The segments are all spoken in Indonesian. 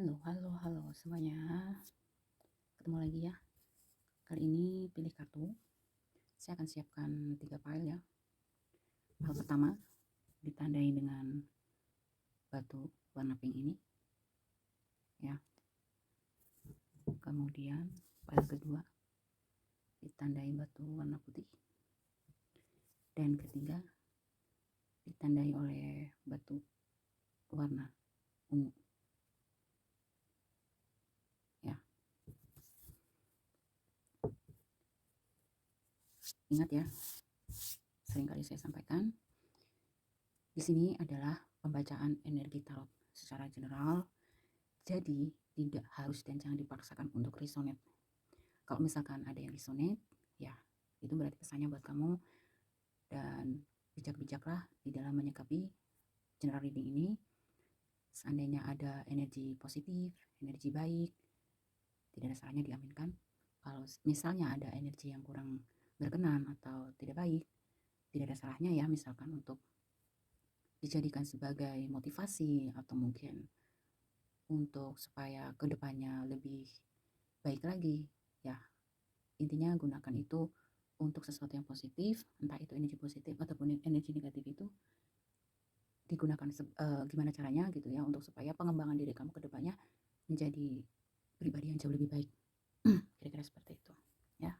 Halo semuanya. Ketemu lagi ya. Kali ini pilih kartu. Saya akan siapkan 3 file ya. File pertama ditandai dengan batu warna pink ini. Ya. Kemudian file kedua ditandai batu warna putih. Dan ketiga ditandai oleh batu warna ungu. Ya. Ingat ya, seringkali saya sampaikan, di sini adalah pembacaan energi tarot secara general, jadi tidak harus dan jangan dipaksakan untuk resonate. Kalau misalkan ada yang resonate, ya itu berarti pesannya buat kamu, dan bijak-bijaklah di dalam menyikapi general reading ini. Seandainya ada energi positif, energi baik, tidak ada salahnya diaminkan. Kalau misalnya ada energi yang kurang berkenan atau tidak baik, tidak ada salahnya ya misalkan untuk dijadikan sebagai motivasi atau mungkin untuk supaya kedepannya lebih baik lagi. Ya, intinya gunakan itu untuk sesuatu yang positif, entah itu energi positif ataupun energi negatif itu digunakan gimana caranya gitu ya, untuk supaya pengembangan diri kamu kedepannya menjadi pribadi yang jauh lebih baik. Kira-kira seperti itu ya.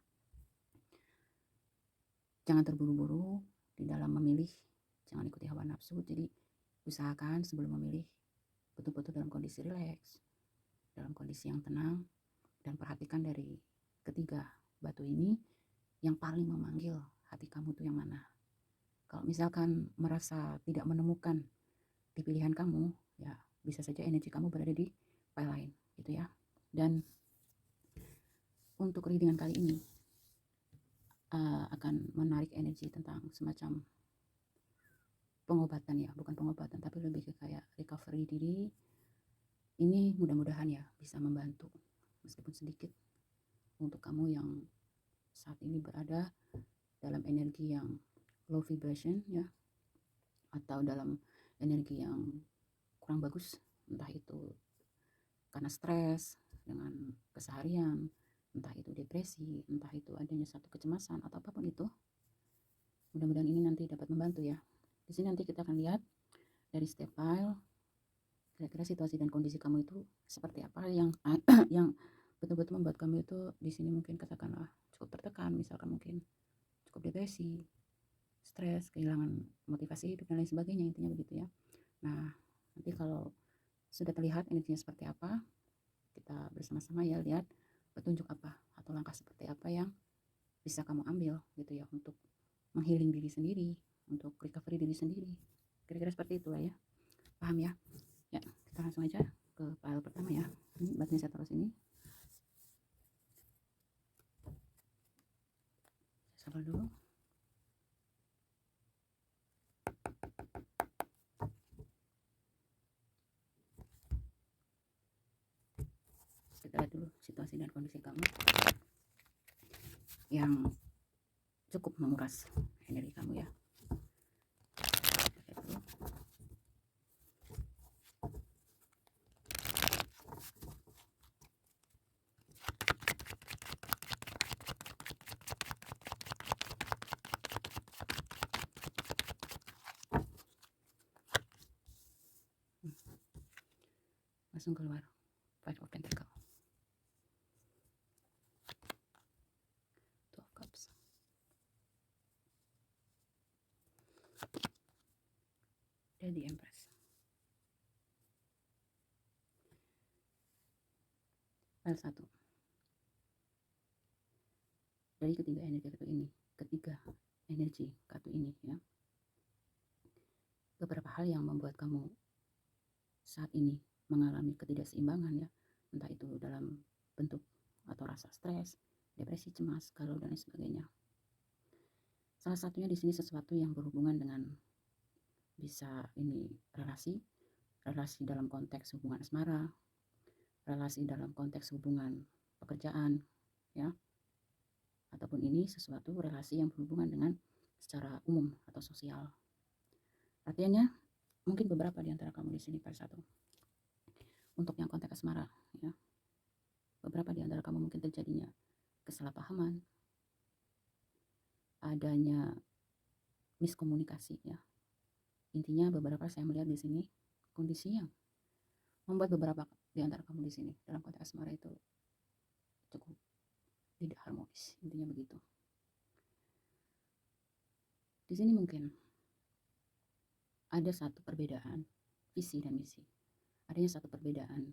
Jangan terburu-buru di dalam memilih, jangan ikuti hawa nafsu. Jadi usahakan sebelum memilih betul-betul dalam kondisi rileks, dalam kondisi yang tenang, dan perhatikan dari ketiga batu ini yang paling memanggil hati kamu tuh yang mana. Kalau misalkan merasa tidak menemukan di pilihan kamu, ya bisa saja energi kamu berada di file lain gitu ya. Dan untuk readingan kali ini akan menarik energi tentang semacam pengobatan ya, bukan pengobatan tapi lebih ke kayak recovery diri. Ini mudah-mudahan ya bisa membantu meskipun sedikit untuk kamu yang saat ini berada dalam energi yang low vibration ya, atau dalam energi yang kurang bagus, entah itu karena stres dengan keseharian, entah itu depresi, entah itu adanya satu kecemasan atau apapun itu. Mudah-mudahan ini nanti dapat membantu ya. Di sini nanti kita akan lihat dari step file kira-kira situasi dan kondisi kamu itu seperti apa yang yang betul-betul membuat kamu itu di sini mungkin katakanlah cukup tertekan, misalkan mungkin cukup depresi, stres, kehilangan motivasi hidup dan lain sebagainya, intinya begitu ya. Nah, nanti kalau sudah terlihat energinya seperti apa, kita bersama-sama ya lihat petunjuk apa atau langkah seperti apa yang bisa kamu ambil gitu ya untuk menghealing diri sendiri, untuk recovery diri sendiri. Kira-kira seperti itulah ya. Paham ya? Ya, kita langsung aja ke file pertama ya. Ini batunya saya taruh sini. Saya sabar dulu. Kita lihat dulu situasi dan kondisi kamu yang cukup menguras energi kamu ya. Langsung keluar Five of Pentacles, Two of Cups, dan The Empress. File 1 dari ketiga energi kartu ini ya. Beberapa hal yang membuat kamu saat ini mengalami ketidakseimbangan ya, entah itu dalam bentuk atau rasa stres, depresi, cemas, galau dan lain sebagainya. Salah satunya di sini sesuatu yang berhubungan dengan bisa ini relasi dalam konteks hubungan asmara, relasi dalam konteks hubungan pekerjaan ya, ataupun ini sesuatu relasi yang berhubungan dengan secara umum atau sosial. Artinya mungkin beberapa di antara kamu di sini pada satu untuk yang konteks asmara ya, beberapa di antara kamu mungkin terjadinya kesalahpahaman, adanya miskomunikasi ya. Intinya beberapa saya melihat di sini kondisi yang membuat beberapa di antara kamu di sini dalam konteks asmara itu cukup tidak harmonis. Intinya begitu. Di sini mungkin ada satu perbedaan visi dan misi. Adanya satu perbedaan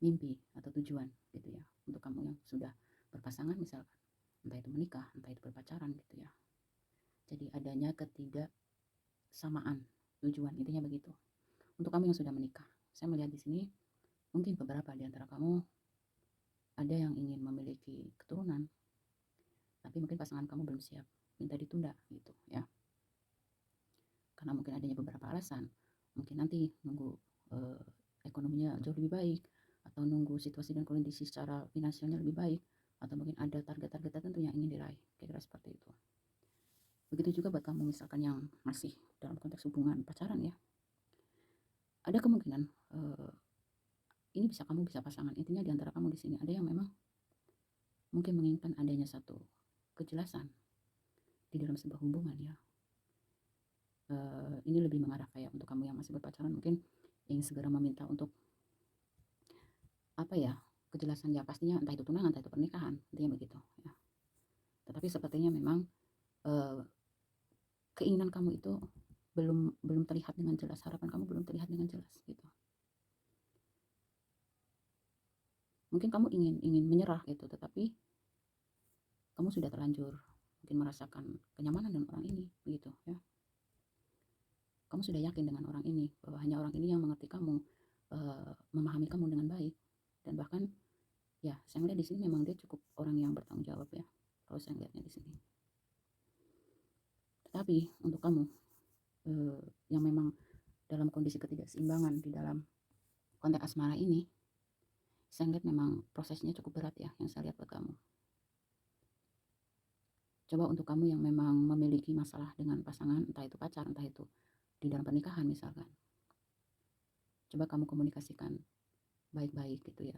mimpi atau tujuan gitu ya, untuk kamu yang sudah berpasangan misalkan, entah itu menikah, entah itu berpacaran gitu ya. Jadi adanya ketidaksamaan tujuan, intinya begitu. Untuk kamu yang sudah menikah, saya melihat di sini mungkin beberapa di antara kamu ada yang ingin memiliki keturunan, tapi mungkin pasangan kamu belum siap, minta ditunda gitu ya. Karena mungkin adanya beberapa alasan, mungkin nanti nunggu ekonominya jauh lebih baik, atau nunggu situasi dan kondisi secara finansialnya lebih baik, atau mungkin ada target-target tertentu yang ingin diraih, kira-kira seperti itu. Begitu juga buat kamu misalkan yang masih dalam konteks hubungan pacaran ya, ada kemungkinan ini bisa kamu bisa pasangan, intinya di antara kamu di sini ada yang memang mungkin menginginkan adanya satu kejelasan di dalam sebuah hubungan ya. Ini lebih mengarah kayak untuk kamu yang masih berpacaran, mungkin ingin segera meminta untuk apa ya, kejelasan ya, pastinya entah itu tunangan, entah itu pernikahan, intinya begitu ya. Tetapi sepertinya memang keinginan kamu itu belum terlihat dengan jelas, harapan kamu belum terlihat dengan jelas gitu. Mungkin kamu ingin menyerah gitu, tetapi kamu sudah terlanjur mungkin merasakan kenyamanan dengan orang ini begitu ya. Kamu sudah yakin dengan orang ini, bahwa hanya orang ini yang mengerti kamu, memahami kamu dengan baik, dan bahkan ya saya melihat di sini memang dia cukup orang yang bertanggung jawab ya, kalau saya lihatnya di sini. Tetapi untuk kamu yang memang dalam kondisi ketidakseimbangan di dalam konteks asmara ini, saya lihat memang prosesnya cukup berat ya, yang saya lihat buat kamu. Coba untuk kamu yang memang memiliki masalah dengan pasangan, entah itu pacar, entah itu di dalam pernikahan misalkan, coba kamu komunikasikan baik-baik gitu ya.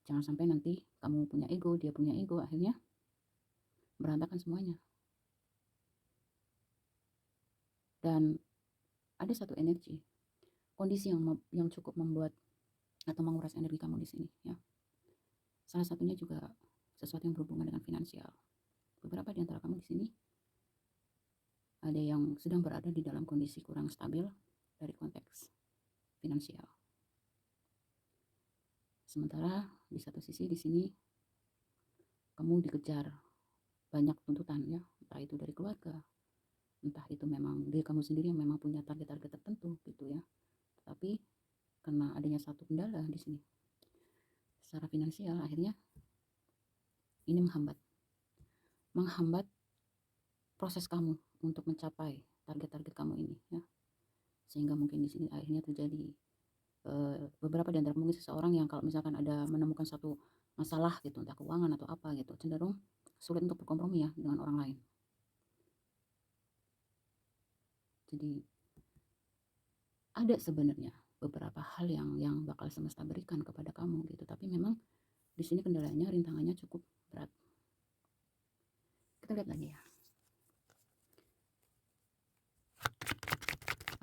Jangan sampai nanti kamu punya ego, dia punya ego, akhirnya berantakan semuanya. Dan ada satu energi, kondisi yang cukup membuat atau menguras energi kamu di sini ya. Salah satunya juga sesuatu yang berhubungan dengan finansial. Beberapa di antara kamu di sini ada yang sedang berada di dalam kondisi kurang stabil dari konteks finansial. Sementara di satu sisi di sini kamu dikejar banyak tuntutan ya, entah itu dari keluarga, entah itu memang diri kamu sendiri yang memang punya target-target tertentu gitu ya. Tapi karena adanya satu kendala di sini secara finansial, akhirnya ini menghambat proses kamu untuk mencapai target-target kamu ini ya. Sehingga mungkin di sini akhirnya terjadi beberapa di antara mungkin seseorang yang kalau misalkan ada menemukan satu masalah gitu, entah keuangan atau apa gitu, cenderung sulit untuk berkompromi ya dengan orang lain. Jadi ada sebenarnya beberapa hal yang bakal semesta berikan kepada kamu gitu, tapi memang di sini kendalanya, rintangannya cukup berat. Kita lihat lagi ya,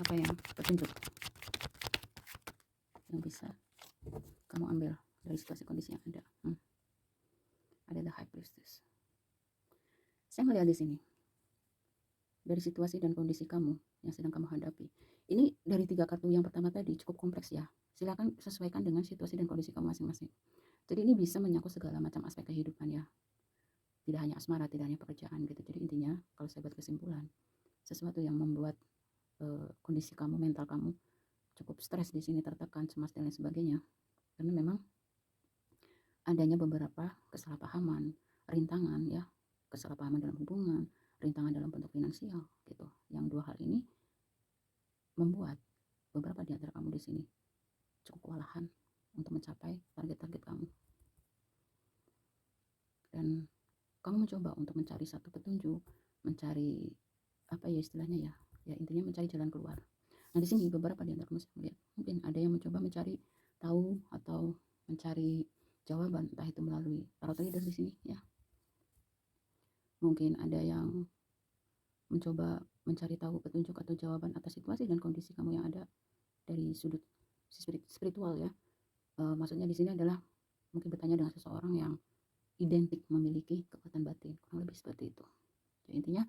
apa yang petunjuk yang bisa kamu ambil dari situasi kondisi yang ada. Ada the High Priestess. Saya melihat di sini dari situasi dan kondisi kamu yang sedang kamu hadapi. Ini dari 3 kartu yang pertama tadi cukup kompleks ya. Silakan sesuaikan dengan situasi dan kondisi kamu masing-masing. Jadi ini bisa menyangkut segala macam aspek kehidupan ya. Tidak hanya asmara, tidak hanya pekerjaan gitu. Jadi intinya kalau saya buat kesimpulan, sesuatu yang membuat kondisi kamu, mental kamu cukup stres di sini, tertekan, cemas dan lain sebagainya. Karena memang adanya beberapa kesalahpahaman, rintangan ya, kesalahpahaman dalam hubungan, rintangan dalam bentuk finansial gitu. Yang dua hal ini membuat beberapa di antara kamu di sini cukup kewalahan untuk mencapai target-target kamu. Dan kamu mencoba untuk mencari satu petunjuk, mencari apa ya istilahnya ya, intinya mencari jalan keluar. Nah di sini beberapa di antara kamu saya melihat mungkin ada yang mencoba mencoba mencari tahu atau mencari jawaban, entah itu melalui tarot reader di sini ya. Mungkin ada yang mencoba mencari tahu petunjuk atau jawaban atas situasi dan kondisi kamu yang ada dari sudut spiritual ya. Maksudnya di sini adalah mungkin bertanya dengan seseorang yang identik memiliki kekuatan batin, kurang lebih seperti itu. Jadi intinya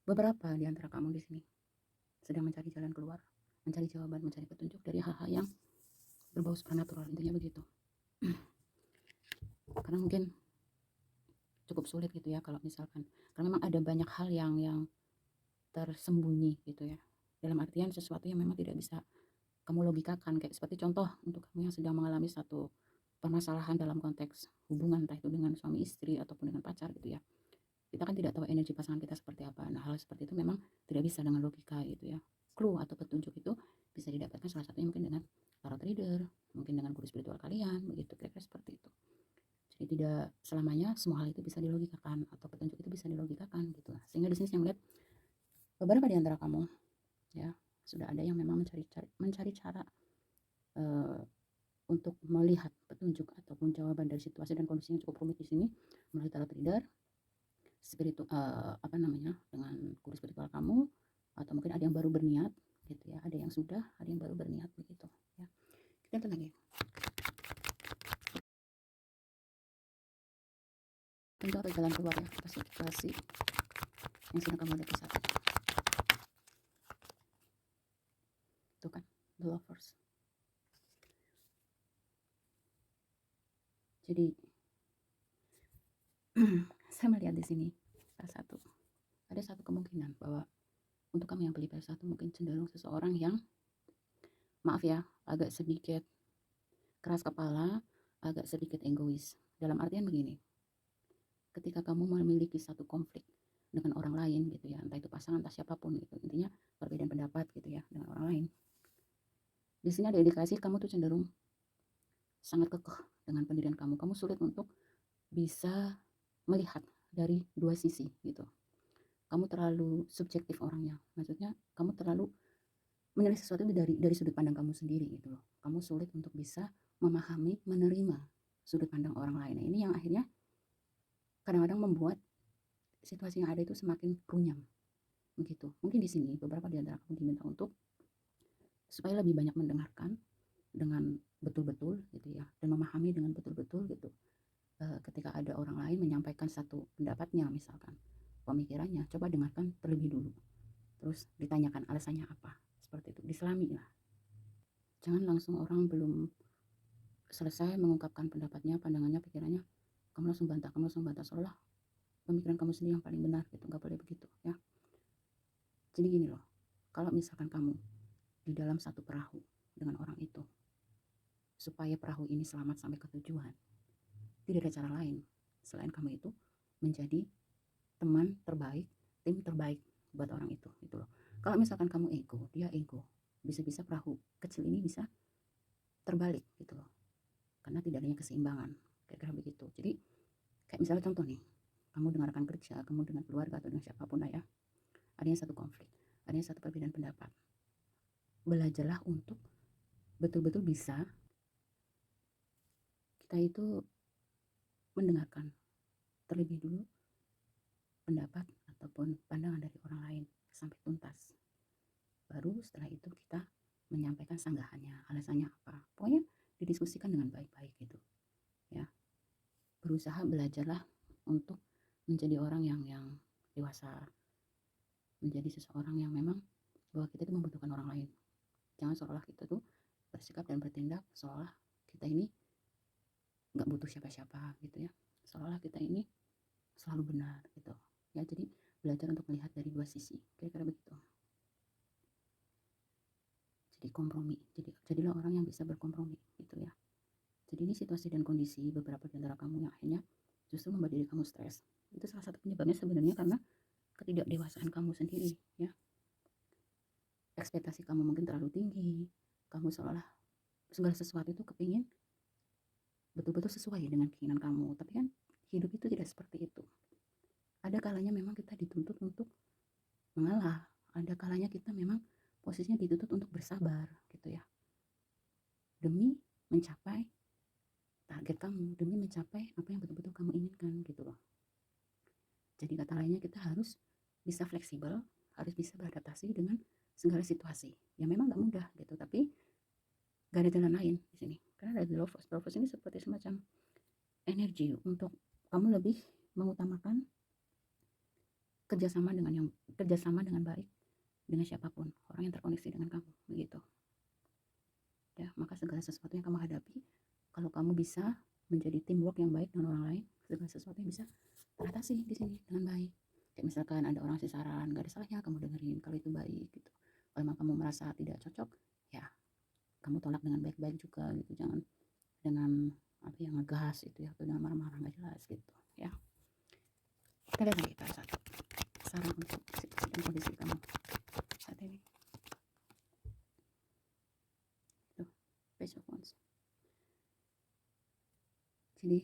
beberapa di antara kamu di sini sedang mencari jalan keluar, mencari jawaban, mencari petunjuk dari hal-hal yang berbau supernatural, intinya begitu. Karena mungkin cukup sulit gitu ya kalau misalkan, karena memang ada banyak hal yang tersembunyi gitu ya, dalam artian sesuatu yang memang tidak bisa kamu logikakan, kayak seperti contoh untuk kamu yang sedang mengalami satu permasalahan dalam konteks hubungan, entah itu dengan suami istri ataupun dengan pacar gitu ya. Kita kan tidak tahu energi pasangan kita seperti apa. Nah, hal seperti itu memang tidak bisa dengan logika gitu ya. Clue atau petunjuk itu bisa didapatkan salah satunya mungkin dengan tarot reader, mungkin dengan guru spiritual kalian, begitu, kira-kira seperti itu. Jadi tidak selamanya semua hal itu bisa dilogikakan atau petunjuk itu bisa dilogikakan gitu. Sehingga di sini saya melihat beberapa di antara kamu ya sudah ada yang memang mencari cara untuk melihat petunjuk ataupun jawaban dari situasi dan kondisi yang cukup rumit di sini melalui tarot reader, dengan guru spiritual kamu, atau mungkin ada yang baru berniat gitu ya, ada yang sudah, ada yang baru berniat begitu ya. Kita lihat lagi. Tentu apa jalan keluar ya atas situasi yang sedang kamu hadapi saat itu. Itu kan the lovers. Jadi saya melihat di sini ada satu kemungkinan bahwa untuk kamu yang pilih satu mungkin cenderung seseorang yang maaf ya agak sedikit keras kepala, agak sedikit egois. Dalam artian begini, ketika kamu memiliki satu konflik dengan orang lain gitu ya, entah itu pasangan, entah siapapun gitu, intinya perbedaan pendapat gitu ya dengan orang lain. Di sini ada indikasi kamu tuh cenderung sangat kekeh dengan pendirian kamu. Kamu sulit untuk bisa melihat dari dua sisi gitu. Kamu terlalu subjektif orangnya. Maksudnya kamu terlalu menilai sesuatu itu dari sudut pandang kamu sendiri gitu loh. Kamu sulit untuk bisa memahami, menerima sudut pandang orang lain. Nah, ini yang akhirnya kadang-kadang membuat situasi yang ada itu semakin runyam begitu. Mungkin di sini beberapa di antara kamu diminta untuk supaya lebih banyak mendengarkan dengan betul-betul gitu ya, dan memahami dengan betul-betul gitu. Ketika ada orang lain menyampaikan satu pendapatnya, misalkan pemikirannya, coba dengarkan terlebih dulu, terus ditanyakan alasannya apa, seperti itu, diselami lah. Jangan langsung orang belum selesai mengungkapkan pendapatnya, pandangannya, pikirannya, kamu langsung bantah seolah pemikiran kamu sendiri yang paling benar gitu. Nggak boleh begitu ya. Jadi gini loh, kalau misalkan kamu di dalam satu perahu dengan orang itu, supaya perahu ini selamat sampai ke tujuan, tidak ada cara lain selain kamu itu menjadi teman terbaik, tim terbaik buat orang itu gitu loh. Kalau misalkan kamu ego, dia ego, bisa-bisa perahu kecil ini bisa terbalik gitu loh, karena tidak adanya keseimbangan, kira-kira begitu. Jadi kayak misalnya contoh nih, kamu dengan rekan kerja, kamu dengan keluarga atau dengan siapapun lah ya, adanya satu konflik, adanya satu perbedaan pendapat. Belajarlah untuk betul-betul bisa kita itu mendengarkan terlebih dulu pendapat ataupun pandangan dari orang lain sampai tuntas. Baru setelah itu kita menyampaikan sanggahannya, alasannya apa. Pokoknya didiskusikan dengan baik-baik gitu. Ya. Berusaha belajarlah untuk menjadi orang yang dewasa. Menjadi seseorang yang memang bahwa kita itu membutuhkan orang lain. Jangan seolah kita tuh bersikap dan bertindak seolah kita ini nggak butuh siapa-siapa gitu ya. Seolah kita ini selalu benar gitu. Ya, jadi belajar untuk melihat dari dua sisi, kira-kira begitu. Jadi kompromi, jadilah orang yang bisa berkompromi gitu ya. Jadi ini situasi dan kondisi beberapa di antara kamu yang akhirnya justru membuat diri kamu stres. Itu salah satu penyebabnya sebenarnya karena ketidakdewasaan kamu sendiri ya. Ekspektasi kamu mungkin terlalu tinggi, kamu seolah segala sesuatu itu kepingin betul-betul sesuai dengan keinginan kamu, tapi kan hidup itu tidak seperti itu. Ada kalanya memang kita dituntut untuk mengalah, ada kalanya kita memang posisinya dituntut untuk bersabar gitu ya. demi mencapai target kamu, demi mencapai apa yang betul-betul kamu inginkan gitu loh. Jadi kata lainnya, kita harus bisa fleksibel, harus bisa beradaptasi dengan segala situasi. Ya memang nggak mudah gitu, tapi gak ada jalan lain di sini. Karena dari law of purpose ini seperti semacam energi untuk kamu lebih mengutamakan kerjasama dengan baik dengan siapapun, orang yang terkoneksi dengan kamu, begitu. Ya, maka segala sesuatu yang kamu hadapi, kalau kamu bisa menjadi teamwork yang baik dengan orang lain, segala sesuatu yang bisa teratasi di sini dengan baik. Kayak misalkan ada orang ngasih saran, gak ada salahnya kamu dengerin kalau itu baik gitu. Kalau memang kamu merasa tidak cocok, ya kamu tolak dengan baik-baik juga gitu. Jangan dengan apa yang ngegas itu ya, atau dengan marah-marah nggak jelas gitu ya. Kita lihat lagi kartu satu, saran untuk situasi dan kondisi kamu saat ini. Itu Page of Wands. Jadi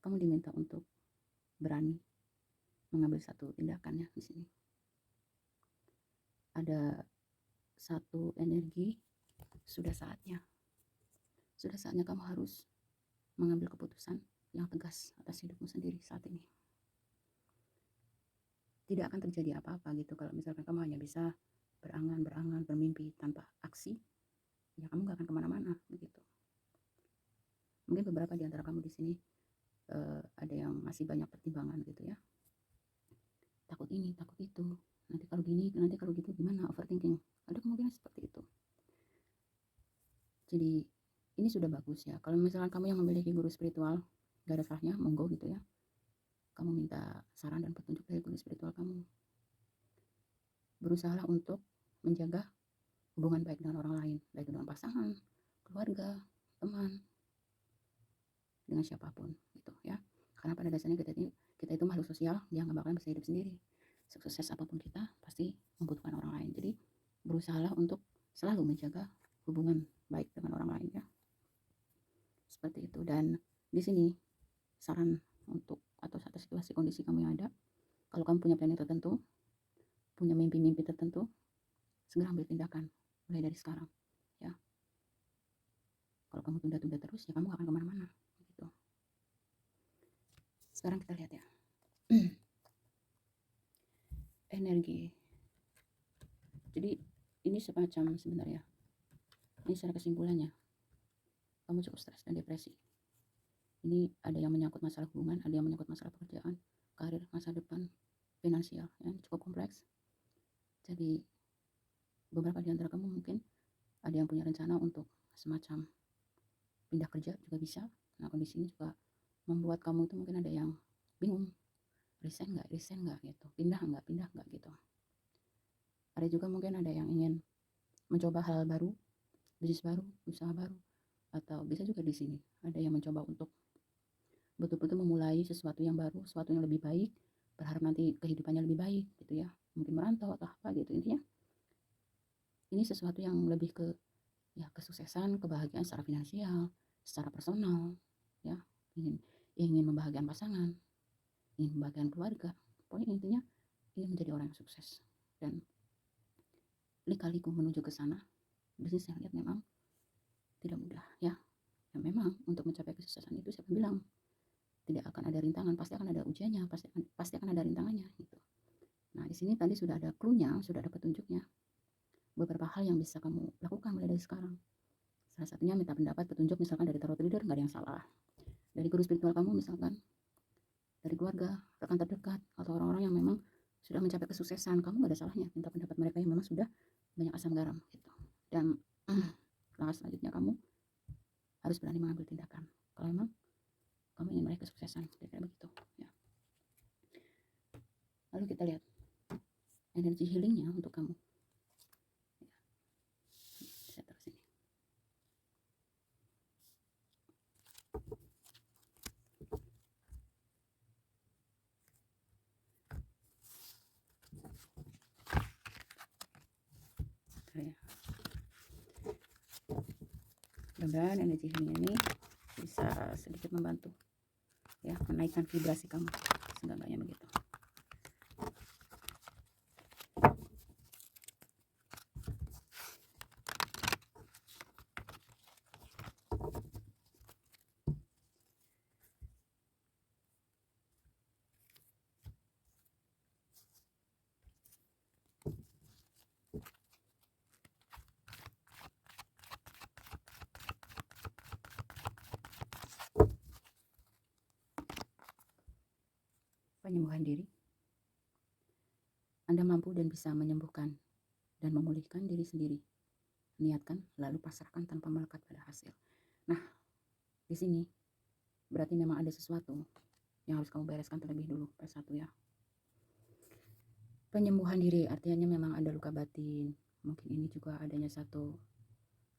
kamu diminta untuk berani mengambil satu tindakan ya di sini. Ada satu energi, sudah saatnya kamu harus mengambil keputusan yang tegas atas hidupmu sendiri saat ini. Tidak akan terjadi apa-apa gitu kalau misalkan kamu hanya bisa berangan-berangan, bermimpi tanpa aksi, ya kamu gak akan kemana-mana begitu. Mungkin beberapa di antara kamu di sini ada yang masih banyak pertimbangan gitu ya. Takut ini, takut itu, nanti kalau gini, nanti kalau gitu gimana, overthinking. Ada kemungkinan seperti itu. Jadi ini sudah bagus ya. Kalau misalkan kamu yang memiliki guru spiritual, gak ada salahnya, monggo gitu ya. Kamu minta saran dan petunjuk dari guru spiritual kamu. Berusahalah untuk menjaga hubungan baik dengan orang lain, baik dengan pasangan, keluarga, teman, dengan siapapun gitu ya. Karena pada dasarnya kita itu makhluk sosial, dia nggak bakalan bisa hidup sendiri. Sukses apapun kita pasti membutuhkan orang lain. Jadi berusahalah untuk selalu menjaga hubungan baik dengan orang lain ya. Seperti itu. Dan di sini saran untuk atau satu situasi kondisi kamu yang ada, kalau kamu punya planning tertentu, punya mimpi-mimpi tertentu, segera ambil tindakan mulai dari sekarang ya. Kalau kamu tunda-tunda terus, ya kamu gak akan kemana-mana gitu. Sekarang kita lihat ya. Energi. Jadi ini semacam sebenarnya, ini secara kesimpulannya, kamu cukup stres dan depresi. Ini ada yang menyangkut masalah hubungan, ada yang menyangkut masalah pekerjaan, karir, masa depan, finansial, ya, cukup kompleks. Jadi beberapa di antara kamu mungkin ada yang punya rencana untuk semacam pindah kerja juga bisa. Nah kondisi ini juga membuat kamu itu mungkin ada yang bingung, resign nggak gitu, pindah nggak gitu. Ada juga mungkin ada yang ingin mencoba hal baru, bisnis baru, usaha baru, atau bisa juga di sini ada yang mencoba untuk betul-betul memulai sesuatu yang baru, sesuatu yang lebih baik, berharap nanti kehidupannya lebih baik gitu ya, mungkin merantau atau apa gitu. Intinya ini sesuatu yang lebih ke ya kesuksesan, kebahagiaan secara finansial, secara personal ya, ingin membahagiakan pasangan, ingin membahagiakan keluarga. Pokoknya intinya ingin menjadi orang yang sukses. Dan lika-liku menuju ke sana, bisnis yang lihat memang tidak mudah ya. Dan memang untuk mencapai kesuksesan itu siapa bilang tidak akan ada rintangan, pasti akan ada ujiannya, pasti akan ada rintangannya gitu. Nah di sini tadi sudah ada clue-nya, sudah ada petunjuknya, beberapa hal yang bisa kamu lakukan mulai dari sekarang. Salah satunya minta pendapat, petunjuk misalkan dari tarot reader, nggak ada yang salah. Dari guru spiritual kamu misalkan, dari keluarga, rekan terdekat, atau orang-orang yang memang sudah mencapai kesuksesan, kamu nggak ada salahnya minta pendapat mereka yang memang sudah banyak asam garam gitu. Dan langkah selanjutnya kamu harus berani mengambil tindakan kalau memang kamu ingin meraih kesuksesan, kira-kira begitu ya. Lalu kita lihat energi healingnya untuk kamu ya. Saya taruh sini. Ya. Mudah-mudahan energi healing ini bisa sedikit membantu ya, menaikkan vibrasi kamu, seenggaknya begitu. penyembuhan diri. Anda mampu dan bisa menyembuhkan dan memulihkan diri sendiri. Niatkan lalu pasrahkan tanpa melekat pada hasil. Nah, di sini berarti memang ada sesuatu yang harus kamu bereskan terlebih dulu. P1 ya. Penyembuhan diri artinya memang ada luka batin. Mungkin ini juga adanya satu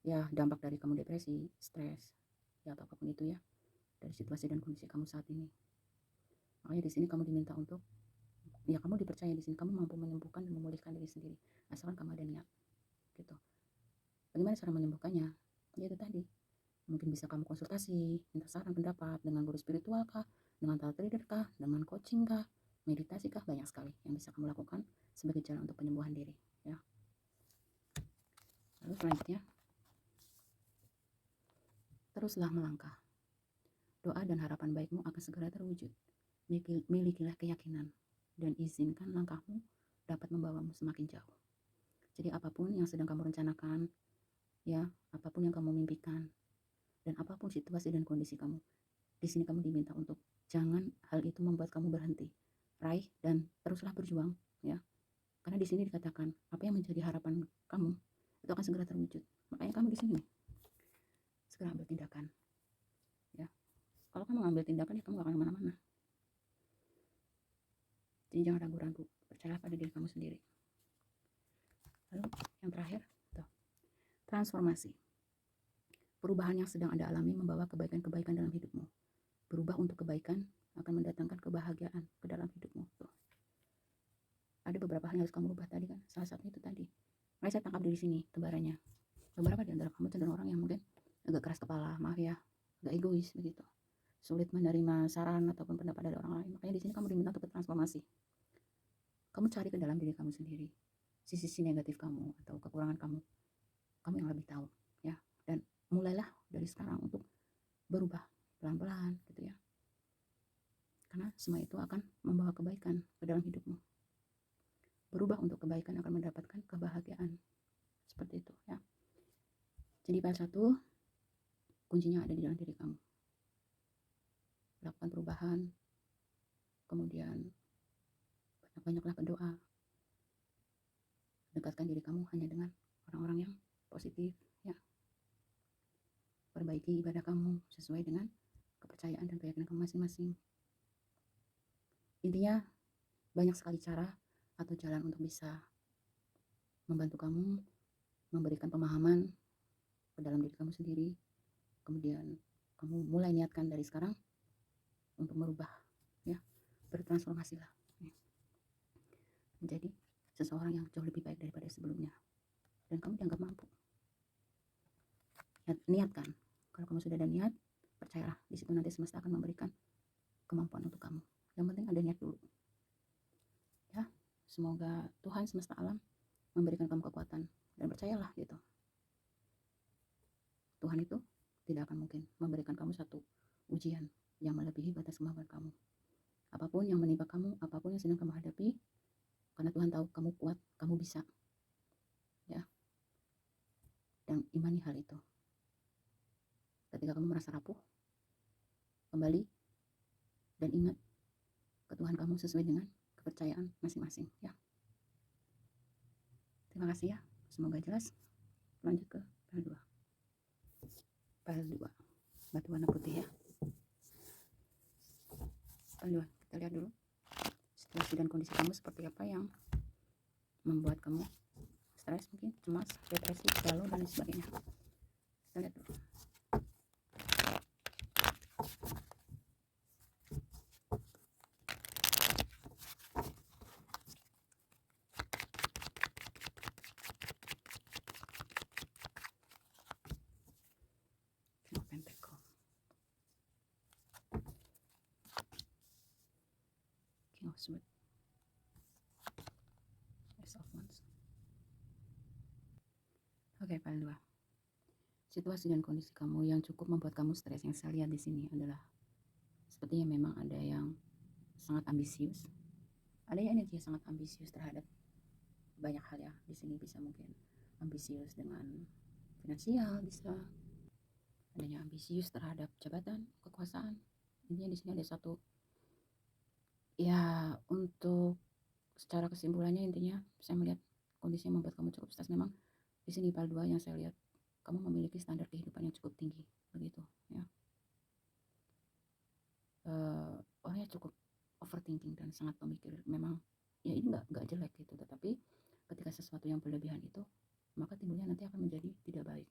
ya dampak dari kamu depresi, stres, ya atau apapun itu ya, dari situasi dan kondisi kamu saat ini. Makanya di sini kamu diminta untuk ya kamu dipercaya di sini kamu mampu menyembuhkan dan memulihkan diri sendiri asalkan kamu ada niat gitu. Bagaimana cara menyembuhkannya? Ya itu tadi, mungkin bisa kamu konsultasi, minta saran pendapat dengan guru spiritual kah, dengan tarot reader kah, dengan coaching kah, meditasi kah, banyak sekali yang bisa kamu lakukan sebagai jalan untuk penyembuhan diri ya. Lalu selanjutnya, teruslah melangkah. Doa dan harapan baikmu akan segera terwujud. Milikilah keyakinan dan izinkan langkahmu dapat membawamu semakin jauh. Jadi apapun yang sedang kamu rencanakan, ya, apapun yang kamu mimpikan, dan apapun situasi dan kondisi kamu, di sini kamu diminta untuk jangan hal itu membuat kamu berhenti. Raih dan teruslah berjuang, ya. Karena di sini dikatakan apa yang menjadi harapan kamu itu akan segera terwujud. Makanya kamu di sini segera ambil tindakan, ya. Kalau kamu ngambil tindakan ya kamu gak akan kemana-mana. Jadi jangan ragu-ragu, percayalah pada diri kamu sendiri. Lalu yang terakhir, transformasi. Perubahan yang sedang Anda alami membawa kebaikan-kebaikan dalam hidupmu. Berubah untuk kebaikan akan mendatangkan kebahagiaan ke dalam hidupmu. Tuh. Ada beberapa hal yang harus kamu ubah tadi kan. Salah satunya itu tadi. Makanya saya tangkap di sini tebarannya. Beberapa di antara kamu cenderung orang yang mungkin agak keras kepala, maaf ya, agak egois begitu. Sulit menerima saran ataupun pendapat dari orang lain. Makanya di sini kamu diminta untuk bertransformasi. Kamu cari ke dalam diri kamu sendiri. Sisi-sisi negatif kamu atau kekurangan kamu. Kamu yang lebih tahu, ya. Dan mulailah dari sekarang untuk berubah pelan-pelan gitu ya. Karena semua itu akan membawa kebaikan ke dalam hidupmu. Berubah untuk kebaikan akan mendapatkan kebahagiaan. Seperti itu ya. Jadi P1, kuncinya ada di dalam diri kamu. Lakukan perubahan, kemudian banyak-banyaklah berdoa. Dekatkan diri kamu hanya dengan orang-orang yang positif ya. Perbaiki ibadah kamu sesuai dengan kepercayaan dan keyakinan kamu masing-masing. Intinya banyak sekali cara atau jalan untuk bisa membantu kamu memberikan pemahaman ke dalam diri kamu sendiri. Kemudian kamu mulai niatkan dari sekarang untuk merubah ya, bertransformasilah menjadi seseorang yang jauh lebih baik daripada sebelumnya. Dan kamu dianggap mampu. Niatkan. Kalau kamu sudah ada niat, percayalah di situ nanti semesta akan memberikan kemampuan untuk kamu. Yang penting ada niat dulu. Ya, semoga Tuhan semesta alam memberikan kamu kekuatan dan percayalah gitu. Tuhan itu tidak akan mungkin memberikan kamu satu ujian yang melebihi batas kemampuan kamu. Apapun yang menimpa kamu, apapun yang sedang kamu hadapi, karena Tuhan tahu kamu kuat, kamu bisa. Ya. Dan imani hal itu. Ketika kamu merasa rapuh, kembali dan ingat ke Tuhan kamu sesuai dengan kepercayaan masing-masing ya. Terima kasih ya. Semoga jelas. Lanjut ke P2. P2. Batu warna putih ya. P2. Kita lihat dulu situasi dan kondisi kamu seperti apa yang membuat kamu stres mungkin, cemas, depresi, galau dan lain sebagainya. Kita lihat dulu. King of Swords. Ace of Wands. Oke, P2. Situasi dan kondisi kamu yang cukup membuat kamu stres yang saya lihat di sini adalah sepertinya memang ada yang sangat ambisius. Ada yang energi sangat ambisius terhadap banyak hal ya. Di sini bisa mungkin ambisius dengan finansial, bisa adanya ambisius terhadap jabatan, kekuasaan. Intinya di sini ada satu Ya, untuk secara kesimpulannya intinya saya melihat kondisi yang membuat kamu cukup stres memang di sini part 2 yang saya lihat kamu memiliki standar kehidupan yang cukup tinggi begitu ya. Orangnya cukup overthinking dan sangat pemikir. Memang ya ini nggak jelek gitu, tetapi ketika sesuatu yang berlebihan itu maka timbulnya nanti akan menjadi tidak baik.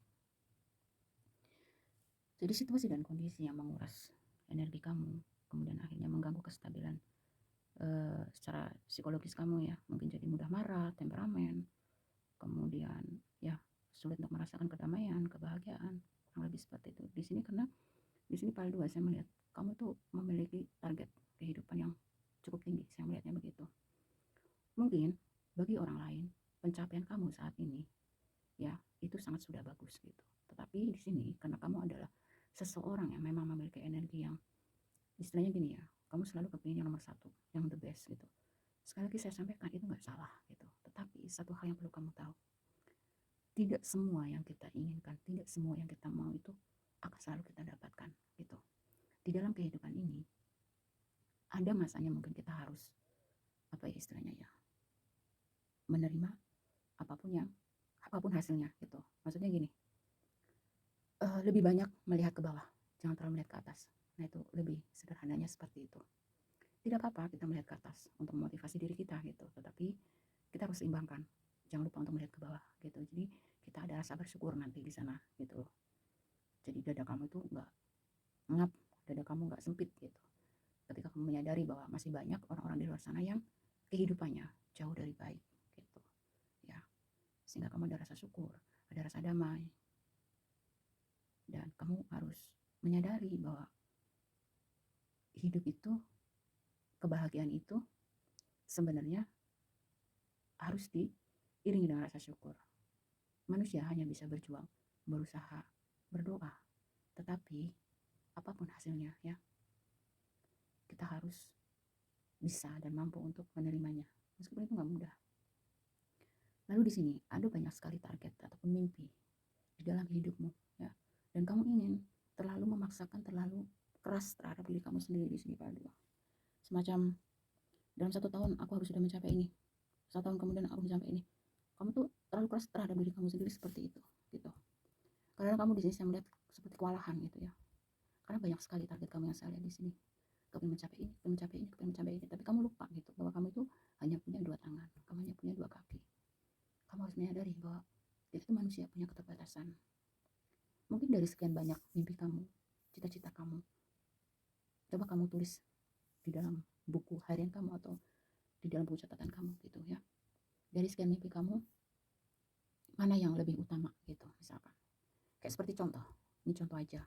Jadi situasi dan kondisi yang menguras energi kamu kemudian akhirnya mengganggu kestabilan secara psikologis kamu ya, mungkin jadi mudah marah, temperamen, kemudian ya sulit untuk merasakan kedamaian, kebahagiaan, kurang lebih seperti itu. Di sini karena di sini part 2 saya melihat kamu tuh memiliki target kehidupan yang cukup tinggi, saya melihatnya begitu. Mungkin bagi orang lain pencapaian kamu saat ini ya itu sangat sudah bagus gitu. Tetapi di sini karena kamu adalah seseorang yang memang memiliki energi yang istilahnya gini ya, kamu selalu kepingin yang nomor satu, yang the best gitu. Sekali lagi saya sampaikan itu nggak salah gitu. Tetapi satu hal yang perlu kamu tahu, tidak semua yang kita inginkan, tidak semua yang kita mau itu akan selalu kita dapatkan gitu. Di dalam kehidupan ini ada masanya mungkin kita harus apa ya istilahnya ya, menerima apapun hasilnya gitu. Maksudnya gini, lebih banyak melihat ke bawah, jangan terlalu melihat ke atas. Nah itu lebih sederhananya seperti itu. Tidak apa-apa kita melihat ke atas untuk memotivasi diri kita gitu, tetapi kita harus seimbangkan. Jangan lupa untuk melihat ke bawah gitu. Jadi kita ada rasa bersyukur nanti di sana gitu loh. Jadi dada kamu itu nggak ngap, dada kamu nggak sempit gitu. Ketika kamu menyadari bahwa masih banyak orang-orang di luar sana yang kehidupannya jauh dari baik gitu ya, sehingga kamu ada rasa syukur, ada rasa damai, dan kamu harus menyadari bahwa hidup itu, kebahagiaan itu sebenarnya harus diiringi dengan rasa syukur. Manusia hanya bisa berjuang, berusaha, berdoa, tetapi apapun hasilnya ya, kita harus bisa dan mampu untuk menerimanya, meskipun itu nggak mudah. Lalu di sini ada banyak sekali target ataupun mimpi di dalam hidupmu ya, dan kamu ingin terlalu memaksakan, terlalu keras terhadap diri kamu sendiri di sini Pak Dua. Semacam dalam 1 tahun aku harus sudah mencapai ini, 1 tahun kemudian aku mencapai ini. Kamu tuh terlalu keras terhadap diri kamu sendiri seperti itu gitu. Karena kamu di sini saya melihat seperti kewalahan gitu ya. Karena banyak sekali target kamu yang saya lihat di sini. Kamu mencapai ini, kamu mencapai ini, kamu mencapai ini, tapi kamu lupa gitu bahwa kamu itu hanya punya 2 tangan, kamu hanya punya 2 kaki. Kamu harus menyadari bahwa kita itu manusia punya keterbatasan. Mungkin dari sekian banyak mimpi kamu, cita-cita kamu, coba kamu tulis di dalam buku harian kamu atau di dalam buku catatan kamu gitu ya. Dari sekian mimpi kamu, mana yang lebih utama gitu misalkan. Kayak seperti contoh, ini contoh aja.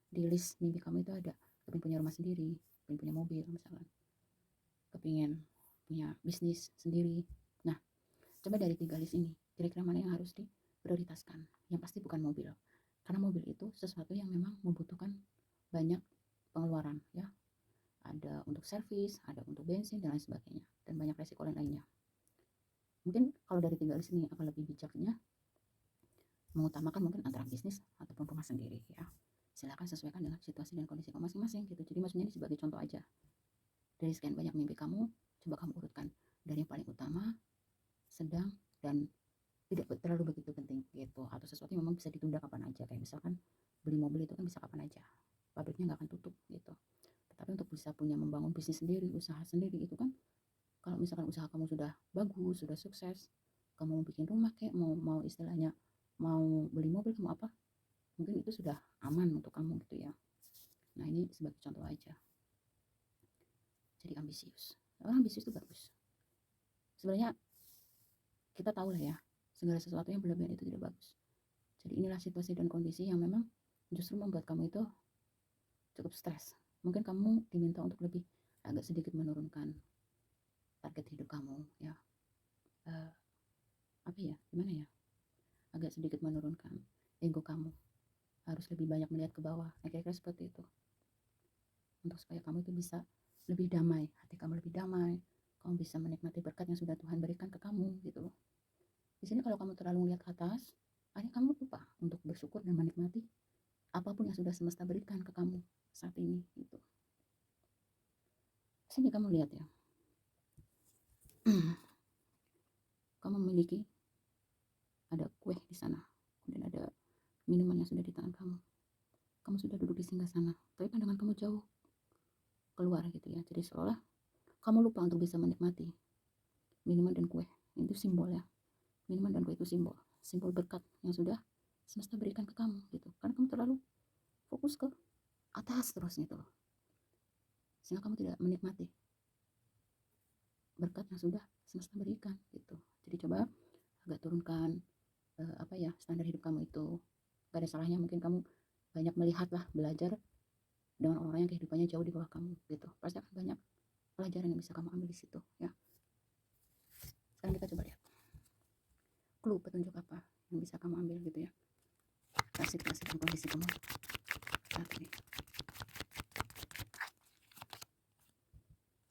Di list mimpi kamu itu ada kepingin punya rumah sendiri, kepingin punya mobil misalkan, kepingin punya bisnis sendiri. Nah, coba dari 3 list ini, kira-kira mana yang harus diprioritaskan? Yang pasti bukan mobil. Karena mobil itu sesuatu yang memang membutuhkan banyak pengeluaran ya. Ada untuk servis, ada untuk bensin dan lain sebagainya, dan banyak resiko lainnya. Mungkin kalau dari 3 list ini akan lebih bijaknya mengutamakan mungkin antara bisnis ataupun rumah sendiri ya. Silakan sesuaikan dengan situasi dan kondisi kamu masing-masing gitu. Jadi maksudnya ini sebagai contoh aja. Dari sekian banyak mimpi kamu, coba kamu urutkan dari yang paling utama, sedang, dan tidak terlalu begitu penting gitu. Atau sesuatu yang memang bisa ditunda kapan aja. Kayak misalkan beli mobil itu kan bisa kapan aja. Pabriknya nggak akan tutup gitu. Tetapi untuk bisa punya membangun bisnis sendiri, usaha sendiri itu kan, kalau misalkan usaha kamu sudah bagus, sudah sukses, kamu mau bikin rumah kayak mau istilahnya mau beli mobil, kamu apa, mungkin itu sudah aman untuk kamu gitu ya. Nah ini sebagai contoh aja. Jadi ambisius, orang ambisius itu bagus sebenarnya. Kita tahu lah ya, segala sesuatu yang berlebihan itu tidak bagus. Jadi inilah situasi dan kondisi yang memang justru membuat kamu itu cukup stres. Mungkin kamu diminta untuk lebih agak sedikit menurunkan target hidup kamu ya. Apa ya, gimana ya, agak sedikit menurunkan ego kamu, harus lebih banyak melihat ke bawah. Nah, kira-kira seperti itu, untuk supaya kamu itu bisa lebih damai, hati kamu lebih damai, kamu bisa menikmati berkat yang sudah Tuhan berikan ke kamu gitu loh. Di sini kalau kamu terlalu melihat ke atas, akhirnya kamu lupa untuk bersyukur dan menikmati apapun yang sudah semesta berikan ke kamu saat ini gitu. Sini kamu lihat ya. Kamu memiliki ada kue di sana, kemudian ada minuman yang sudah di tangan kamu. Kamu sudah duduk di singgah sana, tapi pandangan kamu jauh keluar gitu ya. Jadi seolah kamu lupa untuk bisa menikmati minuman dan kue. Itu simbol ya. Minuman dan kue itu simbol berkat yang sudah semesta berikan ke kamu gitu. Karena kamu terlalu fokus ke atas terus gitu loh. Sehingga kamu tidak menikmati berkat yang sudah semesta berikan gitu. Jadi coba agak turunkan standar hidup kamu itu. Gak ada salahnya mungkin kamu banyak melihat lah, belajar dengan orang yang kehidupannya jauh di bawah kamu gitu. Pasti akan banyak pelajaran yang bisa kamu ambil di situ ya. Sekarang kita coba lihat clue, petunjuk apa yang bisa kamu ambil gitu ya. Kasih dengan kondisi kamu saat ini.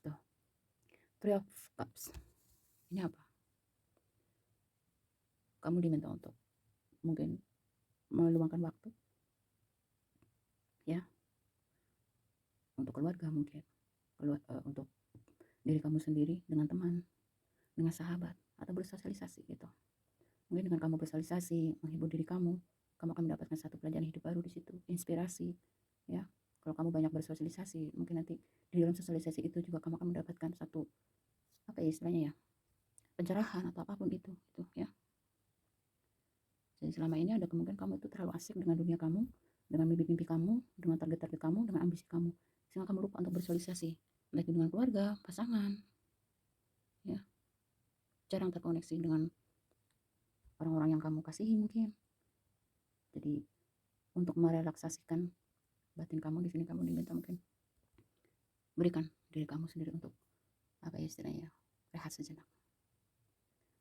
Tuh, Three of Cups. Ini apa? Kamu diminta untuk mungkin meluangkan waktu ya, untuk keluarga mungkin, untuk diri kamu sendiri, dengan teman, dengan sahabat, atau bersosialisasi gitu. Mungkin dengan kamu bersosialisasi, menghibur diri kamu akan mendapatkan satu pelajaran hidup baru di situ, inspirasi ya. Kalau kamu banyak bersosialisasi, mungkin nanti di dalam sosialisasi itu juga kamu akan mendapatkan satu istilahnya ya, pencerahan atau apapun itu gitu ya. Jadi selama ini ada kemungkinan kamu itu terlalu asik dengan dunia kamu, dengan mimpi-mimpi kamu, dengan target-target kamu, dengan ambisi kamu, sehingga kamu lupa untuk bersosialisasi, baik dengan keluarga, pasangan ya. Jarang terkoneksi dengan orang-orang yang kamu kasihi mungkin. Jadi untuk merelaksasikan batin kamu, di sini kamu diminta mungkin berikan diri kamu sendiri untuk istilahnya, rehat sejenak,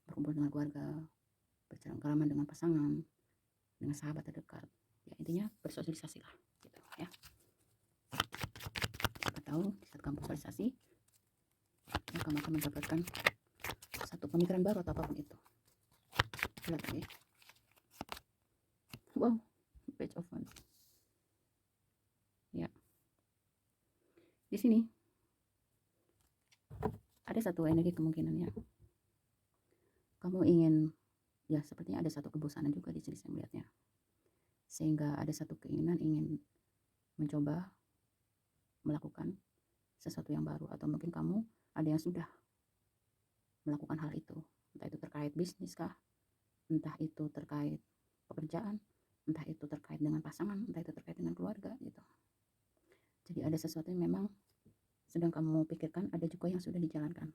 berkumpul dengan keluarga, bercengkrama dengan pasangan, dengan sahabat terdekat ya. Intinya bersosialisasi lah gitu ya. Siapa tahu di saat kamu sosialisasi ya, kamu akan mendapatkan satu pemikiran baru atau apapun itu. Lihat lagi. Wow, Page of Wands ya. Di sini ada satu energi kemungkinannya kamu ingin ya, sepertinya ada satu kebosanan juga di sini saya melihatnya, sehingga ada satu keinginan ingin mencoba melakukan sesuatu yang baru, atau mungkin kamu ada yang sudah melakukan hal itu, entah itu terkait bisnis kah, entah itu terkait pekerjaan, entah itu terkait dengan pasangan, entah itu terkait dengan keluarga gitu. Jadi ada sesuatu yang memang sedang kamu pikirkan, ada juga yang sudah dijalankan.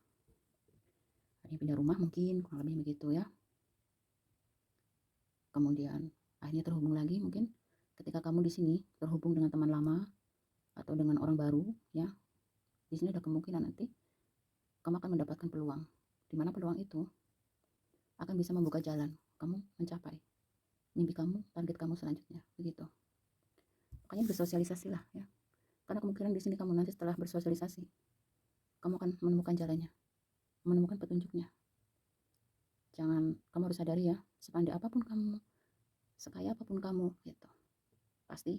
Ada yang pindah rumah mungkin, kurang lebih begitu ya. Kemudian akhirnya terhubung lagi, mungkin ketika kamu di sini terhubung dengan teman lama atau dengan orang baru ya. Di sini ada kemungkinan nanti kamu akan mendapatkan peluang, di mana peluang itu akan bisa membuka jalan kamu mencapai mimpi kamu, target kamu selanjutnya begitu. Makanya bersosialisasi lah ya, karena kemungkinan di sini kamu nanti setelah bersosialisasi kamu akan menemukan jalannya, menemukan petunjuknya. Jangan, kamu harus sadari ya, sepandai apapun kamu, sekaya apapun kamu gitu, pasti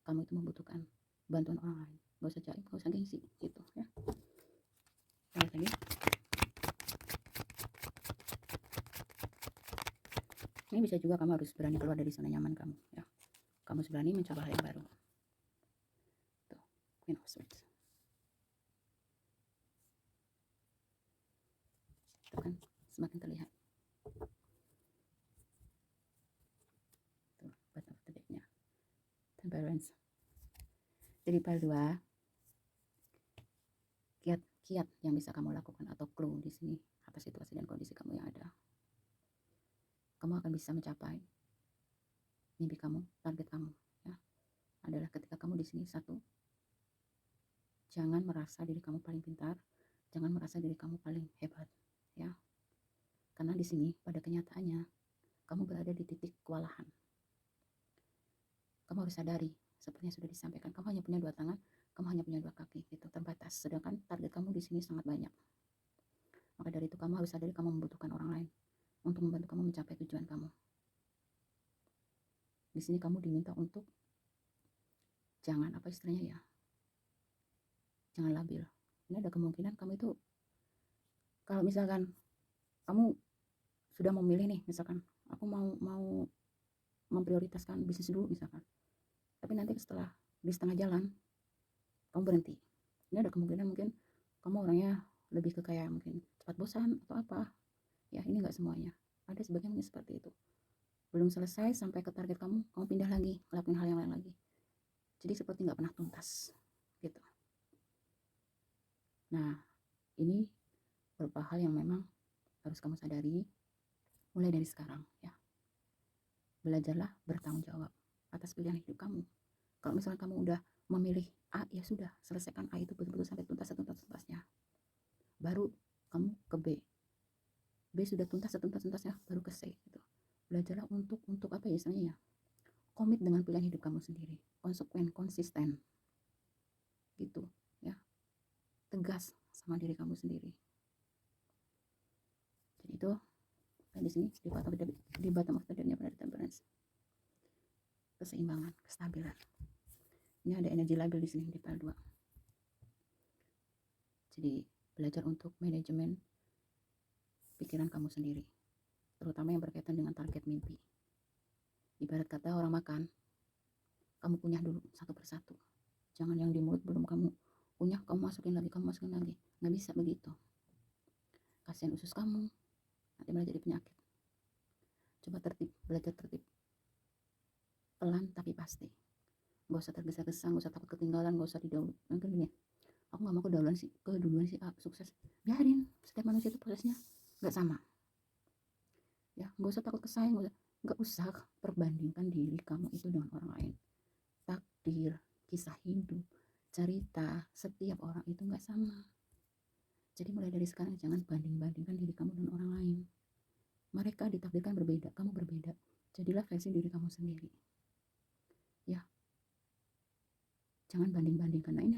kamu itu membutuhkan bantuan orang lain. Gak usah jaim, gak usah gengsi gitu ya. Lihat lagi. Ini bisa juga kamu harus berani keluar dari zona nyaman kamu ya. Kamu harus berani mencoba hal yang baru. Tuh, Queen of Swords. Itu kan semakin terlihat. Tuh, Bottom of the deck-nya. Temperance. Jadi pile 2, kiat yang bisa kamu lakukan atau clue di sini atas situasi dan kondisi kamu yang ada. Kamu akan bisa mencapai mimpi kamu, target kamu ya. Adalah ketika kamu di sini, satu, jangan merasa diri kamu paling pintar, jangan merasa diri kamu paling hebat ya. Karena di sini pada kenyataannya kamu berada di titik kewalahan. Kamu harus sadari, seperti yang sudah disampaikan, kamu hanya punya 2 tangan, kamu hanya punya 2 kaki gitu, terbatas. Sedangkan target kamu di sini sangat banyak. Maka dari itu kamu harus sadari kamu membutuhkan orang lain untuk membantu kamu mencapai tujuan kamu. Di sini kamu diminta untuk jangan jangan labil. Ini ada kemungkinan kamu itu, kalau misalkan kamu sudah memilih nih, misalkan aku mau mau memprioritaskan bisnis dulu misalkan, tapi nanti setelah di setengah jalan kamu berhenti. Ini ada kemungkinan mungkin kamu orangnya lebih ke kayak mungkin cepat bosan atau apa ya. Ini enggak semuanya, ada sebagian mungkin seperti itu. Belum selesai sampai ke target kamu, kamu pindah lagi ngelakuin hal yang lain lagi, jadi seperti nggak pernah tuntas gitu. Nah, ini beberapa hal yang memang harus kamu sadari mulai dari sekarang ya. Belajarlah bertanggung jawab atas pilihan hidup kamu. Kalau misalnya kamu udah memilih A, ya sudah, selesaikan A itu betul-betul sampai tuntas setuntas-tuntasnya. Baru kamu ke B. B sudah tuntas setuntas-tuntasnya, baru ke C gitu. Belajarlah untuk apa ya istilahnya ya? Komit dengan pilihan hidup kamu sendiri, konsekuen, konsisten. Gitu ya. Tegas sama diri kamu sendiri. Jadi itu di sini di bottom of the deck-nya pada temperance. Keseimbangan, kestabilan. Ini ada energi labil di sini di pile 2. Jadi belajar untuk manajemen pikiran kamu sendiri, terutama yang berkaitan dengan target mimpi. Ibarat kata orang makan, kamu kunyah dulu satu persatu. Jangan yang di mulut belum kamu kunyah, kamu masukin lagi. Nggak bisa begitu. Kasihan usus kamu, nanti malah jadi penyakit. Coba tertib, belajar tertib. Pelan tapi pasti. Gak usah tergesa-gesa, gak usah takut ketinggalan, gak usah didahului. Mungkin gini, aku gak mau keduluan sih sukses. Biarin, setiap manusia itu prosesnya gak sama. Ya, gak usah takut kesaing, gak usah perbandingkan diri kamu itu dengan orang lain. Takdir, kisah hidup, cerita setiap orang itu gak sama. Jadi mulai dari sekarang jangan banding-bandingkan diri kamu dengan orang lain. Mereka ditakdirkan berbeda, kamu berbeda. Jadilah versi diri kamu sendiri. Ya, jangan banding-bandingkan. Nah, ini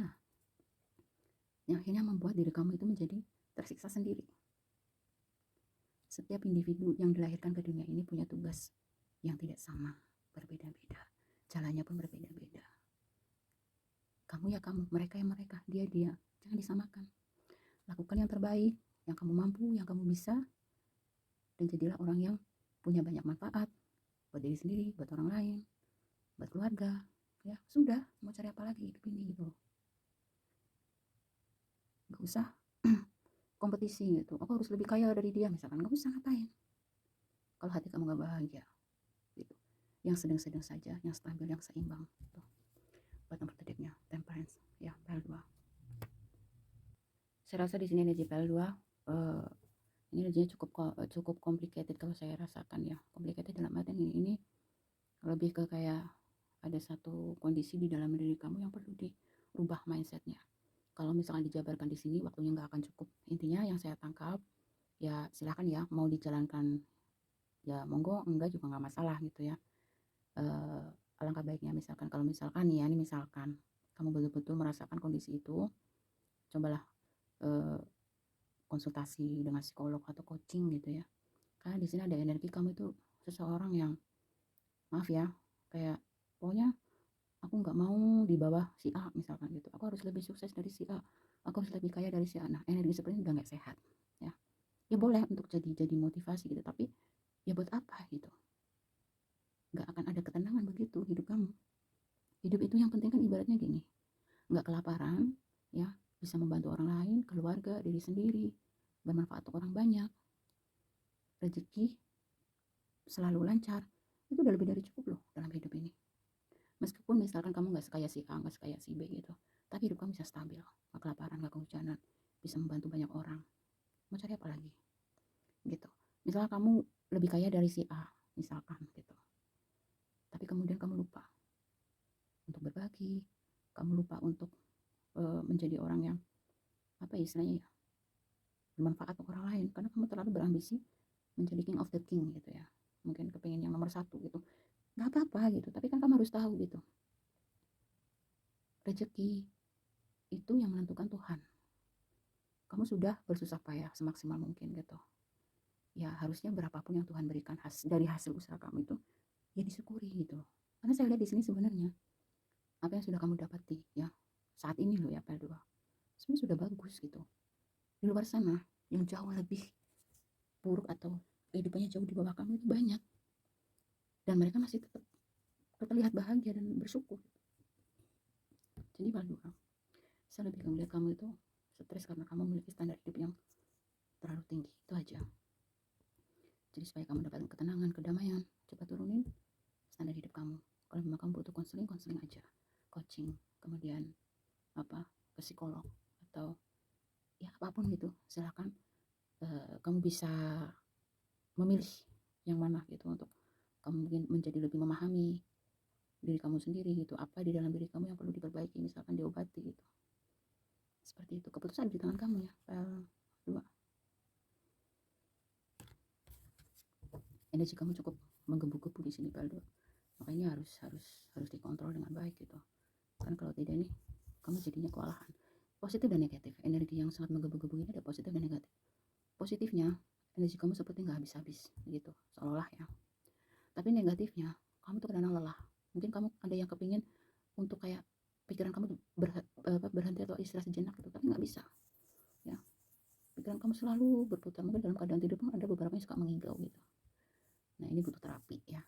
yang akhirnya membuat diri kamu itu menjadi tersiksa sendiri. Setiap individu yang dilahirkan ke dunia ini punya tugas yang tidak sama, berbeda-beda. Jalannya pun berbeda-beda. Kamu ya kamu, mereka ya mereka, dia dia. Jangan disamakan. Lakukan yang terbaik, yang kamu mampu, yang kamu bisa, dan jadilah orang yang punya banyak manfaat buat diri sendiri, buat orang lain, buat keluarga. Ya sudah, mau cari apa lagi hidup ini gitu. Gak usah kompetisi gitu. Aku harus lebih kaya dari dia misalkan. Gak usah, ngapain kalau hati kamu gak bahagia gitu. Yang sedang-sedang saja, yang stabil, yang seimbang gitu. Bottom of the deck-nya temperance ya, pile 2. Saya rasa di sini energi pile 2 ini energinya cukup complicated kalau saya rasakan ya. Complicated dalam artian ini lebih ke kayak ada satu kondisi di dalam diri kamu yang perlu dirubah mindsetnya. Kalau misalkan dijabarkan di sini waktunya nggak akan cukup. Intinya yang saya tangkap ya, silakan ya, mau dijalankan ya monggo, enggak juga nggak masalah gitu ya. Alangkah baiknya misalkan kalau misalkan ya, ini misalkan kamu betul-betul merasakan kondisi itu, cobalah konsultasi dengan psikolog atau coaching gitu ya. Karena di sini ada energi kamu itu seseorang yang, maaf ya, kayak pokoknya aku nggak mau di bawah si A misalkan gitu. Aku harus lebih sukses dari si A. Aku harus lebih kaya dari si A. Nah, energi seperti ini udah nggak sehat ya. Ya boleh untuk jadi motivasi gitu, tapi ya buat apa gitu. Nggak akan ada ketenangan begitu hidup kamu. Hidup itu yang penting kan ibaratnya gini, nggak kelaparan ya, bisa membantu orang lain, keluarga, diri sendiri, bermanfaat untuk orang banyak, rezeki selalu lancar, itu udah lebih dari cukup loh dalam hidup ini. Meskipun misalkan kamu nggak sekaya si A, nggak sekaya si B gitu, tapi hidup kamu bisa stabil, nggak kelaparan, nggak kehujanan, bisa membantu banyak orang. Mau cari apa lagi gitu. Misalnya kamu lebih kaya dari si A misalkan gitu, tapi kemudian kamu lupa untuk berbagi, kamu lupa untuk menjadi orang yang apa istilahnya ya, bermanfaat untuk orang lain, karena kamu terlalu berambisi menjadi king of the king gitu ya, mungkin kepengen yang nomor satu gitu. Nggak apa-apa gitu, tapi kan kamu harus tahu gitu, rezeki itu yang menentukan Tuhan. Kamu sudah bersusah payah semaksimal mungkin gitu ya, harusnya berapapun yang Tuhan berikan dari hasil usaha kamu itu ya disyukuri gitu. Karena saya lihat di sini sebenarnya apa yang sudah kamu dapati ya saat ini loh ya, P2, sebenarnya sudah bagus gitu. Di luar sana yang jauh lebih buruk atau kehidupannya jauh di bawah kamu itu banyak, dan mereka masih tetap terlihat bahagia dan bersyukur. Jadi kalau saya lebih melihat kamu itu stres karena kamu memiliki standar hidup yang terlalu tinggi, itu aja. Jadi supaya kamu dapat ketenangan, kedamaian, coba turunin standar hidup kamu. Kalau memang kamu butuh konseling aja, coaching, kemudian ke psikolog atau ya apapun gitu, silakan. Kamu bisa memilih yang mana gitu, untuk kamu mungkin menjadi lebih memahami diri kamu sendiri gitu, apa di dalam diri kamu yang perlu diperbaiki, misalkan diobati gitu. Seperti itu, keputusan di tangan kamu ya. Dua, energi kamu cukup menggebu-gebu di sini Pak. Makanya harus dikontrol dengan baik gitu. Kan kalau tidak nih kamu jadinya kewalahan. Positif dan negatif. Energi yang sangat menggebu-gebu ini ada positif dan negatif. Positifnya, energi kamu seperti nggak habis-habis gitu, seolah-olah ya. Tapi negatifnya, kamu tuh kadang lelah. Mungkin kamu ada yang kepingin untuk kayak pikiran kamu berhenti atau istirahat sejenak gitu, tapi nggak bisa ya. Pikiran kamu selalu berputar, mungkin dalam keadaan tidur pun ada beberapa yang suka mengigau gitu. Nah ini butuh terapi ya.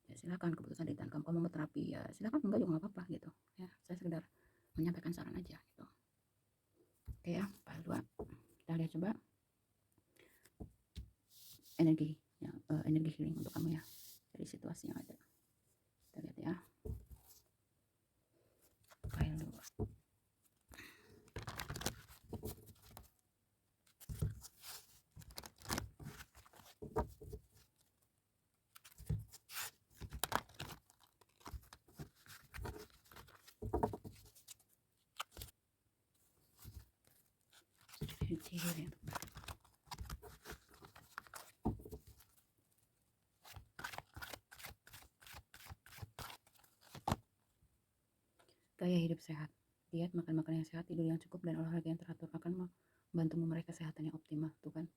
Ya silakan, keputusan di tangan kamu mau terapi ya silakan, enggak juga nggak apa-apa gitu ya. Saya sekedar menyampaikan saran aja gitu. Oke ya Pak Dua, kita lihat coba energi ya, energi healing untuk kamu ya dari situasi yang ada. Kita lihat ya. File 2. Energi healing. Gaya hidup sehat, diet, makan makanan yang sehat, tidur yang cukup, dan olahraga yang teratur akan membantumu meraih kesehatan yang optimal. Tuh kan.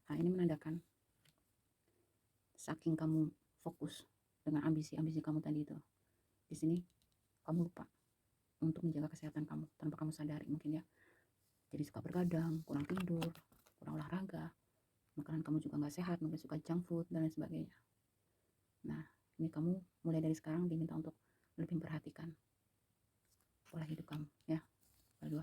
Nah ini menandakan saking kamu fokus dengan ambisi-ambisi kamu tadi itu, di sini kamu lupa untuk menjaga kesehatan kamu tanpa kamu sadari mungkin ya. Jadi suka bergadang, kurang tidur, kurang olahraga, makanan kamu juga nggak sehat, mungkin suka junk food dan lain sebagainya. Nah ini kamu mulai dari sekarang diminta untuk lebih memperhatikan pola hidup kamu ya. Kedua,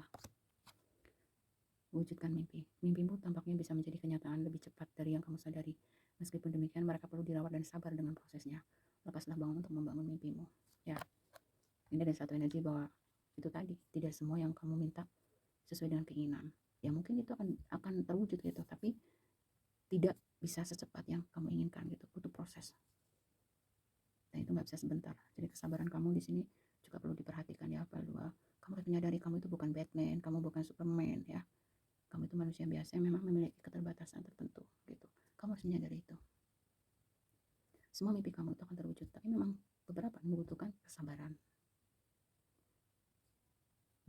wujudkan mimpi. Mimpimu tampaknya bisa menjadi kenyataan lebih cepat dari yang kamu sadari. Meskipun demikian, mereka perlu dirawat dan sabar dengan prosesnya. Lepaslah bangun untuk membangun mimpimu. Ya, ini ada satu energi bahwa itu tadi, tidak semua yang kamu minta sesuai dengan keinginan. Ya mungkin itu akan terwujud gitu, tapi tidak bisa secepat yang kamu inginkan gitu. Butuh proses. Dan itu nggak bisa sebentar. Jadi kesabaran kamu di sini juga perlu diperhatikan ya, Dua. Kamu harus menyadari kamu itu bukan Batman, kamu bukan Superman ya. Kamu itu manusia biasa yang memang memiliki keterbatasan tertentu gitu. Kamu harus menyadari itu. Semua mimpi kamu itu akan terwujud, tapi memang beberapa membutuhkan kesabaran.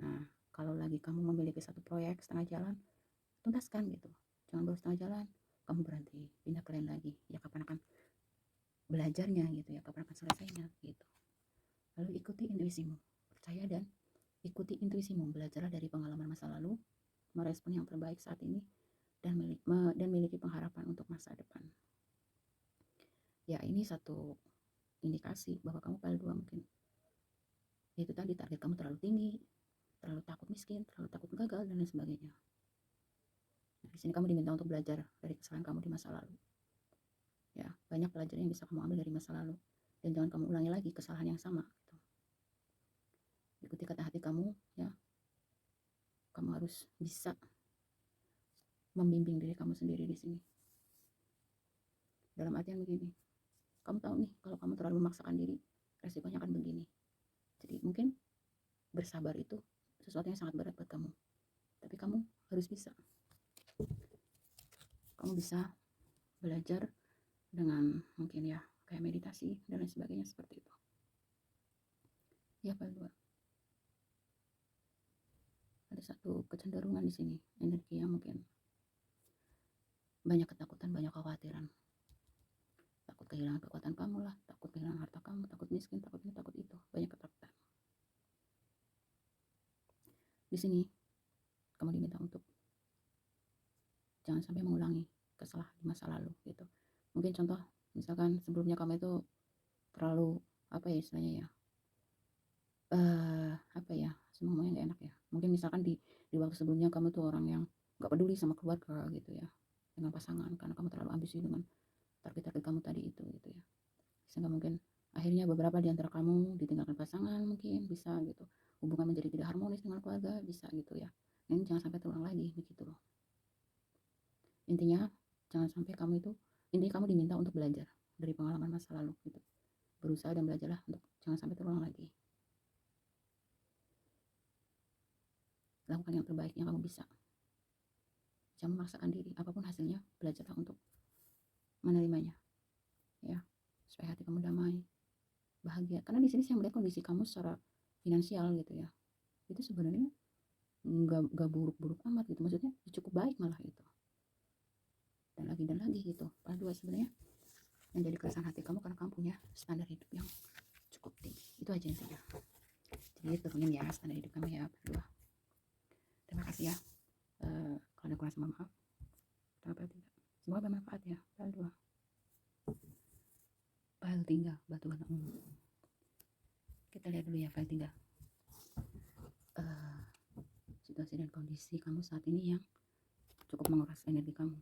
Nah, kalau lagi kamu memiliki satu proyek setengah jalan, tuntaskan gitu. Jangan baru setengah jalan, kamu berhenti, pindah ke lain lagi. Ya kapan akan belajarnya gitu ya, kapan akan selesainya gitu. Lalu ikuti intuisimu, percaya dan ikuti intuisimu. Belajarlah dari pengalaman masa lalu, merespon yang terbaik saat ini, dan miliki pengharapan untuk masa depan. Ya ini satu indikasi bahwa kamu pada dua mungkin itu tadi, target kamu terlalu tinggi, terlalu takut miskin, terlalu takut gagal dan lain sebagainya. Nah, di sini kamu diminta untuk belajar dari kesalahan kamu di masa lalu. Ya, banyak pelajaran yang bisa kamu ambil dari masa lalu dan jangan kamu ulangi lagi kesalahan yang sama gitu. Ikuti kata hati kamu ya. Kamu harus bisa membimbing diri kamu sendiri di sini. Dalam artian begini, kamu tahu nih kalau kamu terlalu memaksakan diri, resikonya akan begini. Jadi mungkin bersabar itu sesuatu yang sangat berat buat kamu, tapi kamu harus bisa. Kamu bisa belajar dengan mungkin ya kayak meditasi dan lain sebagainya seperti itu. Ya Pak Dua. Ada satu kecenderungan di sini, energi yang mungkin banyak ketakutan, banyak kekhawatiran. Takut kehilangan kekuatan kamu lah, takut kehilangan harta kamu, takut miskin, takut ini, takut itu, banyak ketakutan. Di sini jangan sampai mengulangi kesalahan di masa lalu gitu. Mungkin contoh misalkan sebelumnya kamu itu terlalu apa ya istilahnya ya, apa ya, semuanya nggak enak ya. Mungkin misalkan di waktu sebelumnya kamu tuh orang yang nggak peduli sama keluarga gitu ya, dengan pasangan karena kamu terlalu ambisius dengan target-target kamu tadi itu gitu ya. Sehingga mungkin akhirnya beberapa di antara kamu ditinggalkan pasangan mungkin bisa gitu. Hubungan menjadi tidak harmonis dengan keluarga bisa gitu ya. Nah, ini jangan sampai terulang lagi begitu loh. Intinya jangan sampai intinya kamu diminta untuk belajar dari pengalaman masa lalu gitu. Berusaha dan belajarlah untuk jangan sampai terulang lagi. Lakukan yang terbaik yang kamu bisa. Jangan memaksakan diri, apapun hasilnya, belajarlah untuk menerimanya. Ya, supaya hati kamu damai, bahagia. Karena di sini saya melihat kondisi kamu secara finansial gitu ya. Itu sebenarnya nggak buruk-buruk amat gitu. Maksudnya cukup baik malah itu. Dan lagi gitu. Padahal sebenarnya yang jadi keresahan hati kamu karena kamu punya standar hidup yang cukup tinggi. Itu aja intinya. Jadi turunin ya standar hidup kamu ya berdua. Terima kasih ya. Kalau ada kurang sama maaf. Semoga bermanfaat ya. Berdua. File 3 batu bata umum. Kita lihat dulu ya file 3. Situasi dan kondisi kamu saat ini yang cukup menguras energi kamu,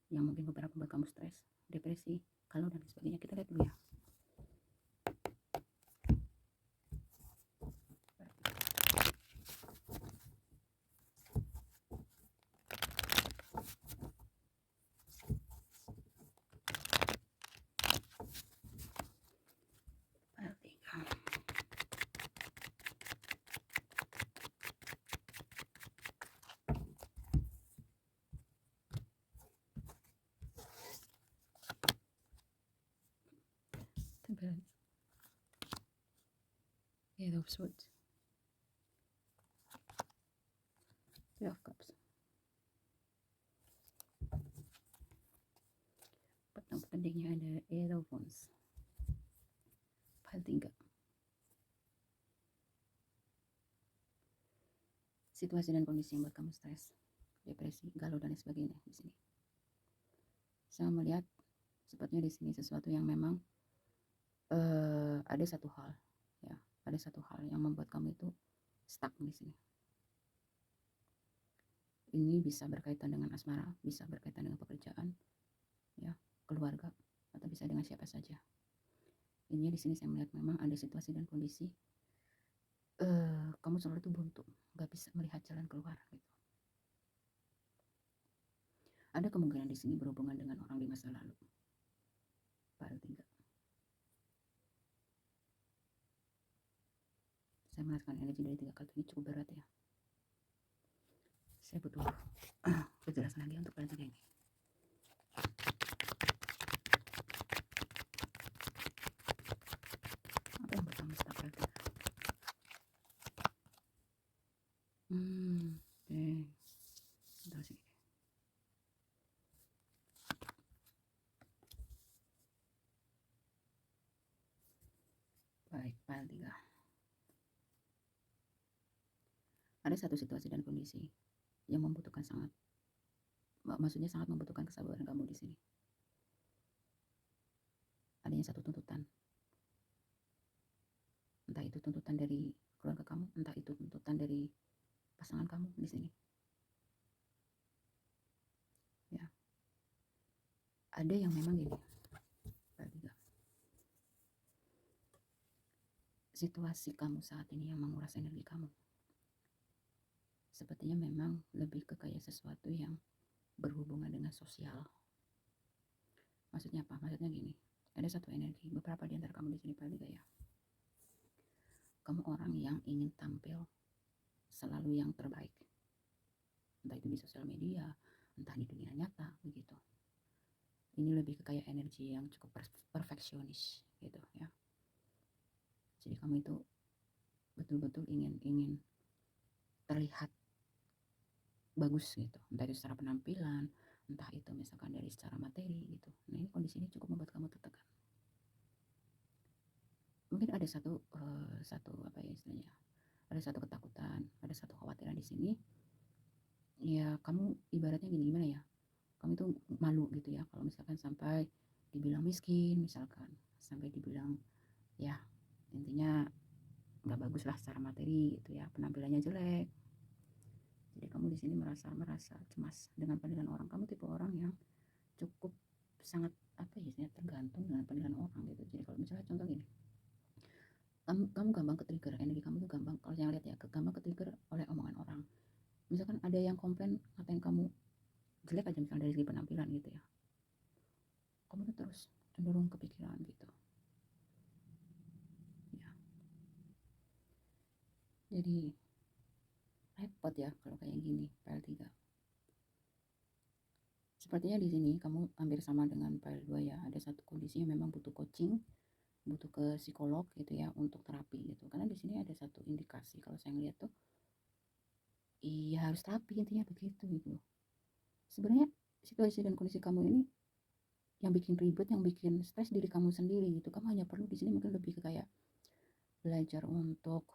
yang mungkin beberapa membuat kamu stres, depresi, galau dan sebagainya. Kita lihat dulu ya. File 3. Temperance. Eight of Swords. Three of Cups. Petang pendeknya ada Eight of Wands. File 3. Situasi dan kondisi yang buat kamu stres, depresi, galau dan sebagainya di sini. Saya melihat sepertinya di sini sesuatu yang memang ada satu hal ya, ada satu hal yang membuat kamu itu stuck di sini. Ini bisa berkaitan dengan asmara, bisa berkaitan dengan pekerjaan, ya, keluarga, atau bisa dengan siapa saja. Ini di sini saya melihat memang ada situasi dan kondisi kamu selalu tuh buntu, nggak bisa melihat jalan keluar gitu. Ada kemungkinan di sini berhubungan dengan orang di masa lalu. File 3. Saya merasakan energi dari 3 kartu ini cukup berat ya. Saya butuh kejelasan lagi untuk file 3 ini. Apa yang pertama stuck file 3? Bentar sih. Baik, file 3. Ada satu situasi dan kondisi yang membutuhkan sangat membutuhkan kesabaran kamu di sini. Adanya satu tuntutan. Entah itu tuntutan dari keluarga kamu, entah itu tuntutan dari pasangan kamu di sini. Ya. Ada yang memang gini. Situasi kamu saat ini yang menguras energi kamu. Sepertinya memang lebih ke kayak sesuatu yang berhubungan dengan sosial. Maksudnya apa? Maksudnya gini. Ada satu energi, beberapa di antara kamu di sini paling ya. Kamu orang yang ingin tampil selalu yang terbaik. Entah itu di sosial media, entah di dunia nyata, begitu. Ini lebih ke kayak energi yang cukup perfeksionis gitu ya. Jadi kamu itu betul-betul ingin terlihat bagus gitu, entah itu secara penampilan, entah itu misalkan dari secara materi gitu. Nah, ini kondisi ini cukup membuat kamu tertekan. Mungkin ada satu apa ya istilahnya, ada satu ketakutan, ada satu kekhawatiran di sini ya kamu ibaratnya gini, gimana ya, kamu tuh malu gitu ya kalau misalkan sampai dibilang miskin misalkan, sampai dibilang ya intinya nggak bagus lah secara materi gitu ya, penampilannya jelek. Jadi kamu di sini merasa merasa cemas dengan penilaian orang. Kamu tipe orang yang cukup sangat apa ya, tergantung dengan penilaian orang gitu. Jadi kalau misalnya contoh gini, kamu gampang ke-trigger, energi kamu tuh gampang, kalau saya lihat ya, gampang ke-trigger oleh omongan orang. Misalkan ada yang komplain ngatain kamu jelek aja misalnya dari segi penampilan gitu ya, kamu tuh terus cenderung kepikiran gitu ya. Jadi repot ya kalau kayak gini, PL3. Sepertinya di sini kamu hampir sama dengan PL2 ya, ada satu kondisi yang memang butuh coaching, butuh ke psikolog gitu ya untuk terapi gitu. Karena di sini ada satu indikasi kalau saya ngeliat tuh, iya harus terapi intinya begitu gitu. Sebenarnya situasi dan kondisi kamu ini yang bikin ribet, yang bikin stres diri kamu sendiri gitu. Kamu hanya perlu di sini mungkin lebih ke kayak belajar untuk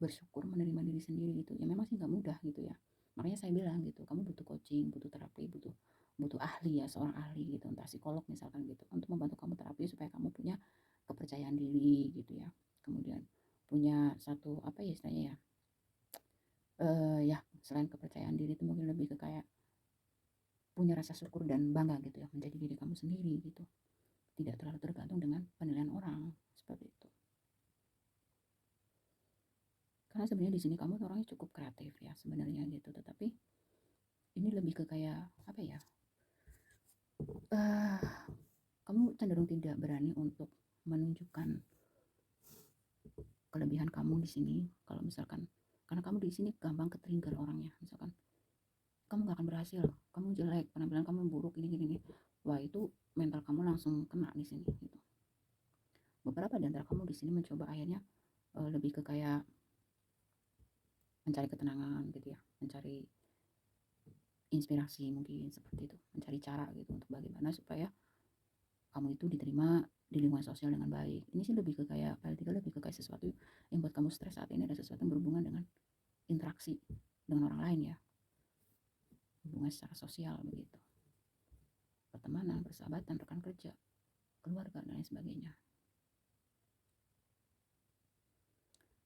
bersyukur, menerima diri sendiri gitu. Ya memang sih nggak mudah gitu ya. Makanya saya bilang gitu, kamu butuh coaching, butuh terapi, butuh butuh ahli ya, seorang ahli gitu, entah psikolog misalkan gitu, untuk membantu kamu terapi supaya kamu punya kepercayaan diri gitu ya. Kemudian punya satu apa ya istilahnya ya, ya selain kepercayaan diri itu mungkin lebih ke kayak punya rasa syukur dan bangga gitu ya menjadi diri kamu sendiri gitu. Tidak terlalu tergantung dengan penilaian orang seperti itu. Karena sebenarnya di sini kamu orangnya cukup kreatif ya sebenarnya gitu, tetapi ini lebih ke kayak apa ya? Uh, Kamu cenderung tidak berani untuk menunjukkan kelebihan kamu di sini. Kalau misalkan karena kamu di sini gampang ke-trigger orangnya, misalkan kamu gak akan berhasil, kamu jelek, penampilan kamu buruk, ini. Wah itu mental kamu langsung kena di sini gitu. Beberapa di antara kamu di sini mencoba akhirnya lebih ke kayak mencari ketenangan gitu ya, mencari inspirasi mungkin seperti itu, mencari cara gitu untuk bagaimana supaya kamu itu diterima di lingkungan sosial dengan baik. Ini sih lebih ke kayak PL3 lebih ke kayak sesuatu yang buat kamu stres saat ini, ada sesuatu yang berhubungan dengan interaksi dengan orang lain ya, hubungan secara sosial begitu, pertemanan, persahabatan, rekan kerja, keluarga dan lain sebagainya.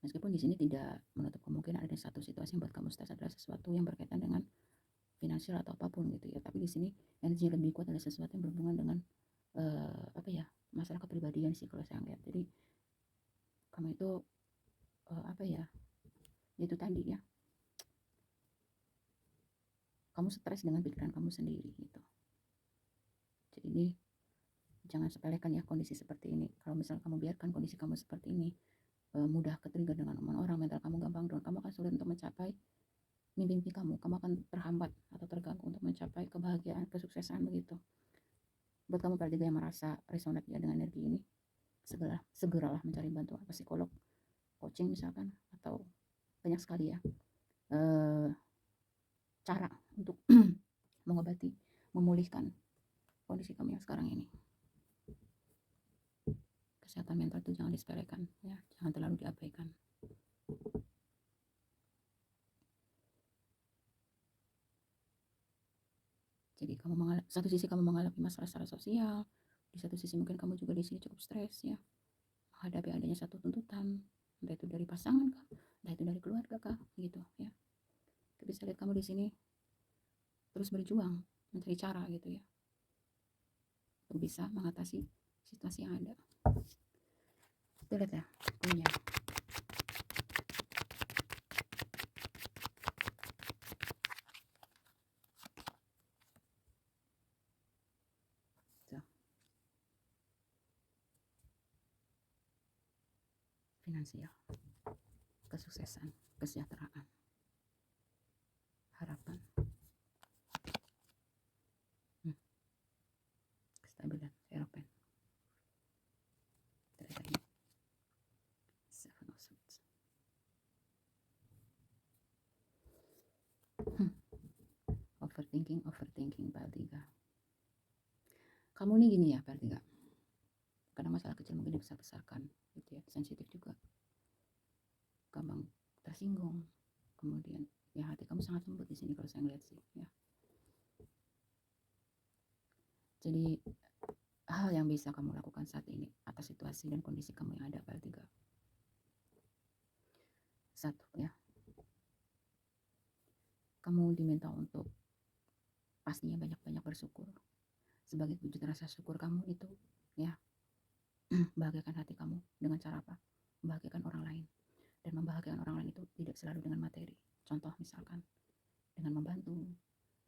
Meskipun di sini tidak menutup kemungkinan ada satu situasi yang buat kamu stres adalah sesuatu yang berkaitan dengan finansial atau apapun gitu ya, tapi di sini energinya lebih kuat adalah sesuatu yang berhubungan dengan apa ya, masalah kepribadian sih kalau saya lihat. Jadi kamu itu apa ya, itu tadi ya, kamu stres dengan pikiran kamu sendiri gitu. Jadi ini jangan sepelekan ya kondisi seperti ini. Kalau misalnya kamu biarkan kondisi kamu seperti ini, mudah ke-trigger dengan omongan orang, mental kamu gampang down, kamu akan sulit untuk mencapai mimpi-mimpi kamu akan terhambat atau terganggu untuk mencapai kebahagiaan, kesuksesan begitu. Buat kamu pada yang merasa resonate ya dengan energi ini, segeralah mencari bantuan psikolog, coaching misalkan, atau banyak sekali ya cara untuk mengobati, memulihkan kondisi kamu yang sekarang ini. Kesehatan mental itu jangan disepelekan ya, jangan terlalu diabaikan. Jadi satu sisi kamu mengalami masalah secara sosial, di satu sisi mungkin kamu juga di sini cukup stres ya, menghadapi adanya satu tuntutan, entah itu dari pasangan kah, entah itu dari keluarga kah, gitu ya. Tapi saya lihat kamu di sini terus berjuang mencari cara gitu ya, untuk bisa mengatasi situasi yang ada. Kita lihat ya punya finansial, kesuksesan, kesejahteraan, harapan, kestabilan, Eropa. Ternyata ini Seven of Swords. Overthinking PL3. Kamu nih gini ya PL3, karena masalah kecil mungkin dibesar-besarkan gitu ya, sensitif juga, gampang tersinggung, kemudian Ya, hati kamu sangat lembut di sini kalau saya ngeliat sih, ya. Jadi hal yang bisa kamu lakukan saat ini atas situasi dan kondisi kamu yang ada file 3. Satu ya, kamu diminta untuk pastinya banyak-banyak bersyukur. Sebagai wujud rasa syukur kamu itu ya, bahagiakan hati kamu dengan cara apa? Membahagiakan orang lain. Dan membahagiakan orang lain itu tidak selalu dengan materi. Contoh misalkan dengan membantu,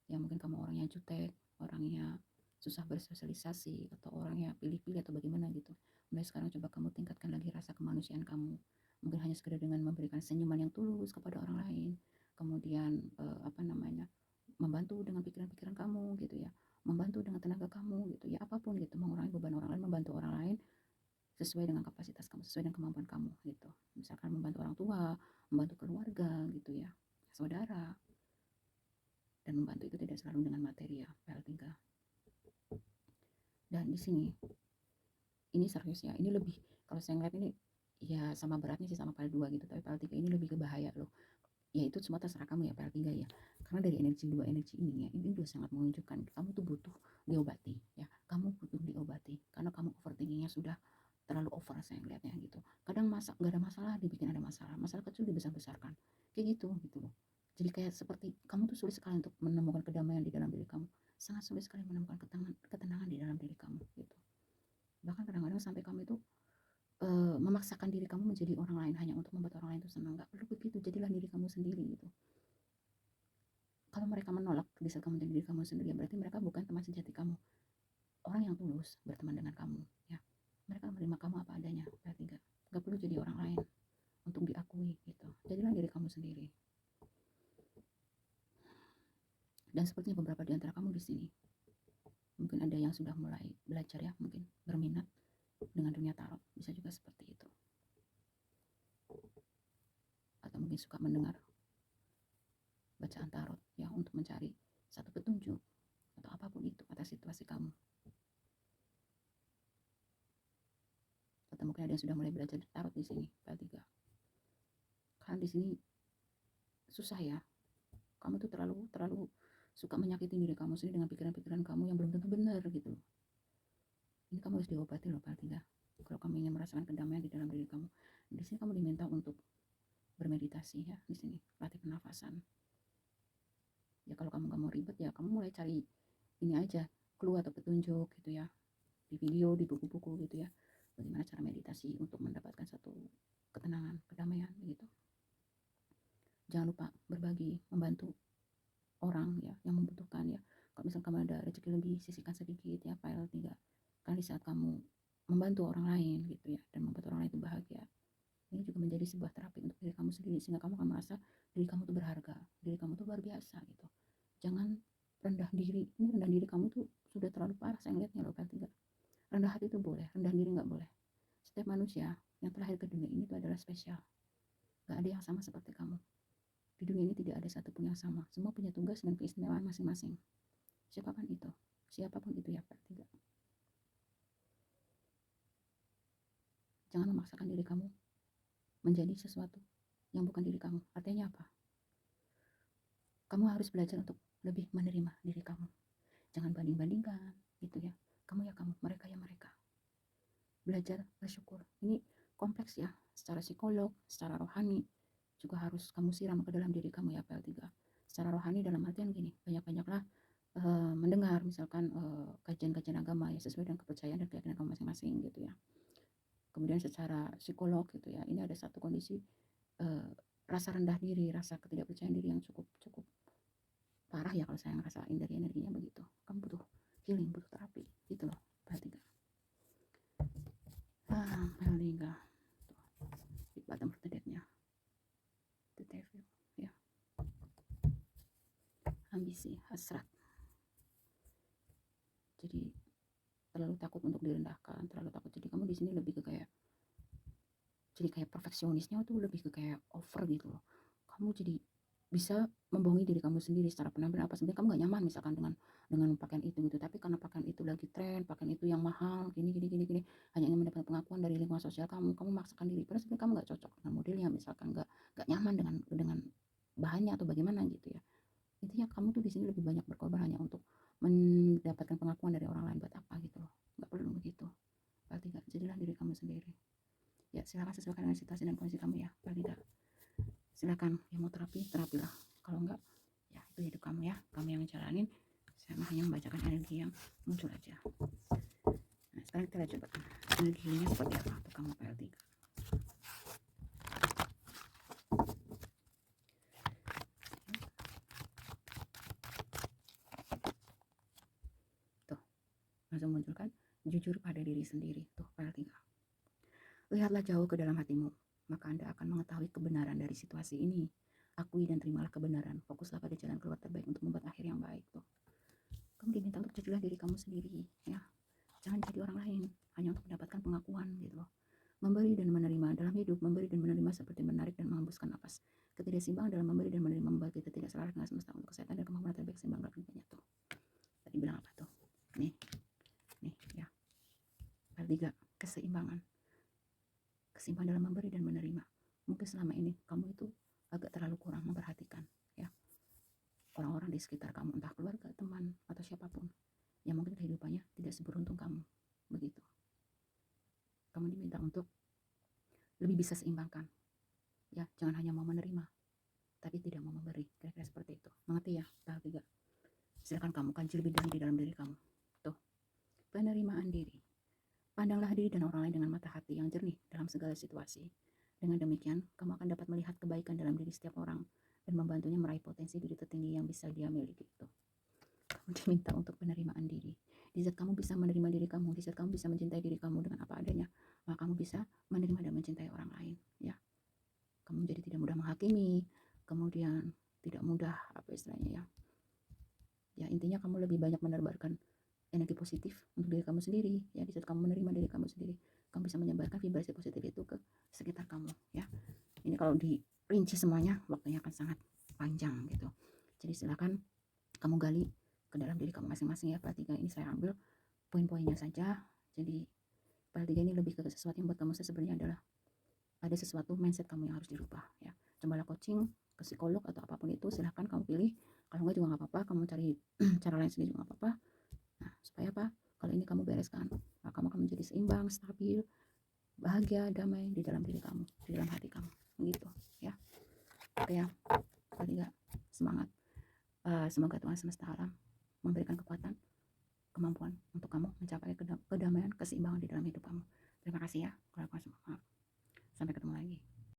ya mungkin kamu orangnya jutek, orangnya susah bersosialisasi, atau orangnya pilih-pilih atau bagaimana gitu. Mulai sekarang coba kamu tingkatkan lagi rasa kemanusiaan kamu. Mungkin hanya sekedar dengan memberikan senyuman yang tulus kepada orang lain. Kemudian membantu dengan pikiran-pikiran kamu gitu ya. Membantu dengan tenaga kamu gitu ya, apapun gitu, mengurangi beban orang lain, membantu orang lain sesuai dengan kapasitas kamu, sesuai dengan kemampuan kamu gitu. Misalkan membantu orang tua, membantu keluarga gitu ya, saudara. Dan membantu itu tidak selalu dengan materi ya, PL3. Dan di sini ini serius ya, ini lebih, kalau saya ngeliat ini ya sama beratnya sih sama PL2 gitu, tapi PL3 ini lebih ke bahaya loh. Ya itu semua terserah kamu ya PL3 ya, karena dari energi ini ya, ini udah sangat menunjukkan kamu tuh butuh diobati ya, kamu butuh diobati karena kamu overthinkingnya sudah terlalu over saya ngeliatnya gitu. Kadang nggak ada masalah dibikin ada masalah kecil dibesar-besarkan kayak gitu loh. Jadi kayak seperti kamu tuh sulit sekali untuk menemukan kedamaian di dalam diri kamu, sangat sulit sekali menemukan ketenangan di dalam diri kamu gitu. Bahkan kadang-kadang sampai kamu itu memaksakan diri kamu menjadi orang lain hanya untuk membuat orang lain itu senang. Nggak perlu begitu, jadilah diri kamu sendiri gitu. Kalau mereka menolak di saat kamu menjadi diri kamu sendiri, berarti mereka bukan teman sejati kamu, orang yang tulus berteman dengan kamu ya. Mereka menerima kamu apa adanya. Berarti nggak perlu jadi orang lain untuk diakui gitu, jadilah diri kamu sendiri. Dan sepertinya beberapa di antara kamu di sini mungkin ada yang sudah mulai belajar ya, mungkin berminat dengan dunia tarot, bisa juga seperti itu. Atau mungkin suka mendengar bacaan tarot ya, untuk mencari satu petunjuk atau apapun itu atas situasi kamu. Atau mungkin ada yang sudah mulai belajar tarot di sini, PL3. Karena di sini susah ya, kamu tuh terlalu suka menyakiti diri kamu sendiri dengan pikiran-pikiran kamu yang belum tentu benar gitu. Ini kamu harus diobati loh PL3. Kalau kamu ingin merasakan kedamaian di dalam diri kamu, di sini kamu diminta untuk bermeditasi ya, di sini latih pernafasan. Ya kalau kamu gak mau ribet ya kamu mulai cari ini aja, clue atau petunjuk gitu ya, di video, di buku-buku gitu ya, bagaimana cara meditasi untuk mendapatkan satu ketenangan, kedamaian gitu. Jangan lupa berbagi, membantu orang ya yang membutuhkan ya. Kalau misalnya kamu ada rezeki lebih, sisihkan sedikit ya PL3. Karena di saat kamu membantu orang lain gitu ya, dan membuat orang lain itu bahagia, ini juga menjadi sebuah terapi untuk diri kamu sendiri, sehingga kamu akan merasa diri kamu tuh berharga, diri kamu tuh luar biasa gitu. Jangan rendah diri. Ini rendah diri kamu tuh sudah terlalu parah saya ngeliatnya loh PL3. Rendah hati itu boleh, rendah diri nggak boleh. Setiap manusia yang terlahir ke dunia ini itu adalah spesial. Gak ada yang sama seperti kamu. Di dunia ini tidak ada satupun yang sama. Semua punya tugas dan keistimewaan masing-masing. Siapapun itu ya PL3. Jangan memaksakan diri kamu menjadi sesuatu yang bukan diri kamu. Artinya apa? Kamu harus belajar untuk lebih menerima diri kamu. Jangan banding-bandingkan gitu ya. Kamu ya kamu, mereka ya mereka. Belajar bersyukur. Ini kompleks ya, secara psikolog, secara rohani juga harus kamu siram ke dalam diri kamu ya PL3. Secara rohani dalam artian gini, banyak-banyaklah mendengar misalkan kajian-kajian agama ya, sesuai dengan kepercayaan dan keyakinan kamu masing-masing gitu ya. Kemudian secara psikolog gitu ya, ini ada satu kondisi rasa rendah diri, rasa ketidakpercayaan diri yang cukup parah ya, kalau saya ngerasain dari energinya begitu. Kamu butuh healing, butuh terapi gitu loh PL3. PL3 di bottom of the deck-nya, the devil ya, ambisi, hasrat. Jadi terlalu takut untuk direndahkan, terlalu takut. Jadi kamu di sini lebih ke kayak, jadi kayak perfeksionisnya tuh lebih ke kayak over gitu loh. Kamu jadi bisa membohongi diri kamu sendiri secara penampilan apa, sebenarnya kamu gak nyaman misalkan dengan pakaian itu gitu, tapi karena pakaian itu lagi tren, pakaian itu yang mahal gini, hanya ingin mendapatkan pengakuan dari lingkungan sosial kamu memaksakan diri, padahal sebenarnya kamu gak cocok dengan modelnya, misalkan gak nyaman dengan bahannya atau bagaimana gitu ya. Intinya kamu tuh di sini lebih banyak berkorban hanya untuk mendapatkan pengakuan dari orang lain. Buat apa gitu loh, nggak perlu begitu. Paling tidak jadilah diri kamu sendiri. Ya silakan sesuaikan dengan situasi dan kondisi kamu ya. Paling tidak silakan, ya mau terapilah, kalau enggak ya itu hidup kamu ya, kamu yang jalanin. Saya hanya membacakan energi yang muncul aja. Nah sekarang kita lihat coba energinya seperti apa untuk kamu PL3. Tuh langsung munculkan jujur pada diri sendiri. Tuh PL3, lihatlah jauh ke dalam hatimu, maka Anda akan mengetahui kebenaran dari situasi ini. Akui dan terimalah kebenaran. Fokuslah pada jalan keluar terbaik untuk membuat akhir yang baik. Tuh, kamu diminta untuk jadilah diri kamu sendiri ya. Jangan jadi orang lain hanya untuk mendapatkan pengakuan gitu loh. Memberi dan menerima dalam hidup, memberi dan menerima seperti menarik dan menghembuskan napas. Ketidakseimbangan dalam memberi dan menerima membuat kita tidak selaras dengan semesta untuk kesehatan dan kemampuan terbaik seimbang dalam hidupnya. Tuh tadi bilang apa tuh, nih ya, ketiga, keseimbangan dalam memberi dan menerima. Mungkin selama ini kamu itu agak terlalu kurang memperhatikan ya orang-orang di sekitar kamu, entah keluarga, teman, atau siapapun yang mungkin kehidupannya tidak seberuntung kamu. Begitu, kamu diminta untuk lebih bisa seimbangkan ya, jangan hanya mau menerima tapi tidak mau memberi, kira-kira seperti itu. Mengerti ya tahap 3? Silakan kamu kaji lebih dalam di dalam diri kamu. Tuh, penerimaan diri. Pandanglah diri dan orang lain dengan mata hati yang jernih dalam segala situasi. Dengan demikian, kamu akan dapat melihat kebaikan dalam diri setiap orang dan membantunya meraih potensi diri tertinggi yang bisa dia miliki. Tuh, kamu diminta untuk penerimaan diri. Di saat kamu bisa menerima diri kamu, di saat kamu bisa mencintai diri kamu dengan apa adanya, maka kamu bisa menerima dan mencintai orang lain ya. Kamu jadi tidak mudah menghakimi, kemudian tidak mudah apa istilahnya ya, ya intinya kamu lebih banyak menebarkan energi positif untuk diri kamu sendiri ya. Di saat kamu menerima diri kamu sendiri, kamu bisa menyebarkan vibrasi positif itu ke sekitar kamu ya. Ini kalau dirinci semuanya waktunya akan sangat panjang gitu, jadi silakan kamu gali ke dalam diri kamu masing-masing ya. Part 3 ini saya ambil poin-poinnya saja. Jadi part 3 ini lebih ke sesuatu yang buat kamu sebenarnya adalah ada sesuatu mindset kamu yang harus dirubah ya. Cobalah coaching ke psikolog atau apapun itu, silahkan kamu pilih. Kalau enggak juga nggak apa-apa, kamu cari cara lain sendiri juga nggak apa-apa. Nah supaya apa, kalau ini kamu bereskan, maka kamu akan menjadi seimbang, stabil, bahagia, damai di dalam diri kamu, di dalam hati kamu, begitu ya. Oke ya, paling enggak semangat. Semoga Tuhan semesta alam memberikan kekuatan, kemampuan untuk kamu mencapai kedamaian, keseimbangan di dalam hidup kamu. Terima kasih ya. Kalau aku sampai ketemu lagi.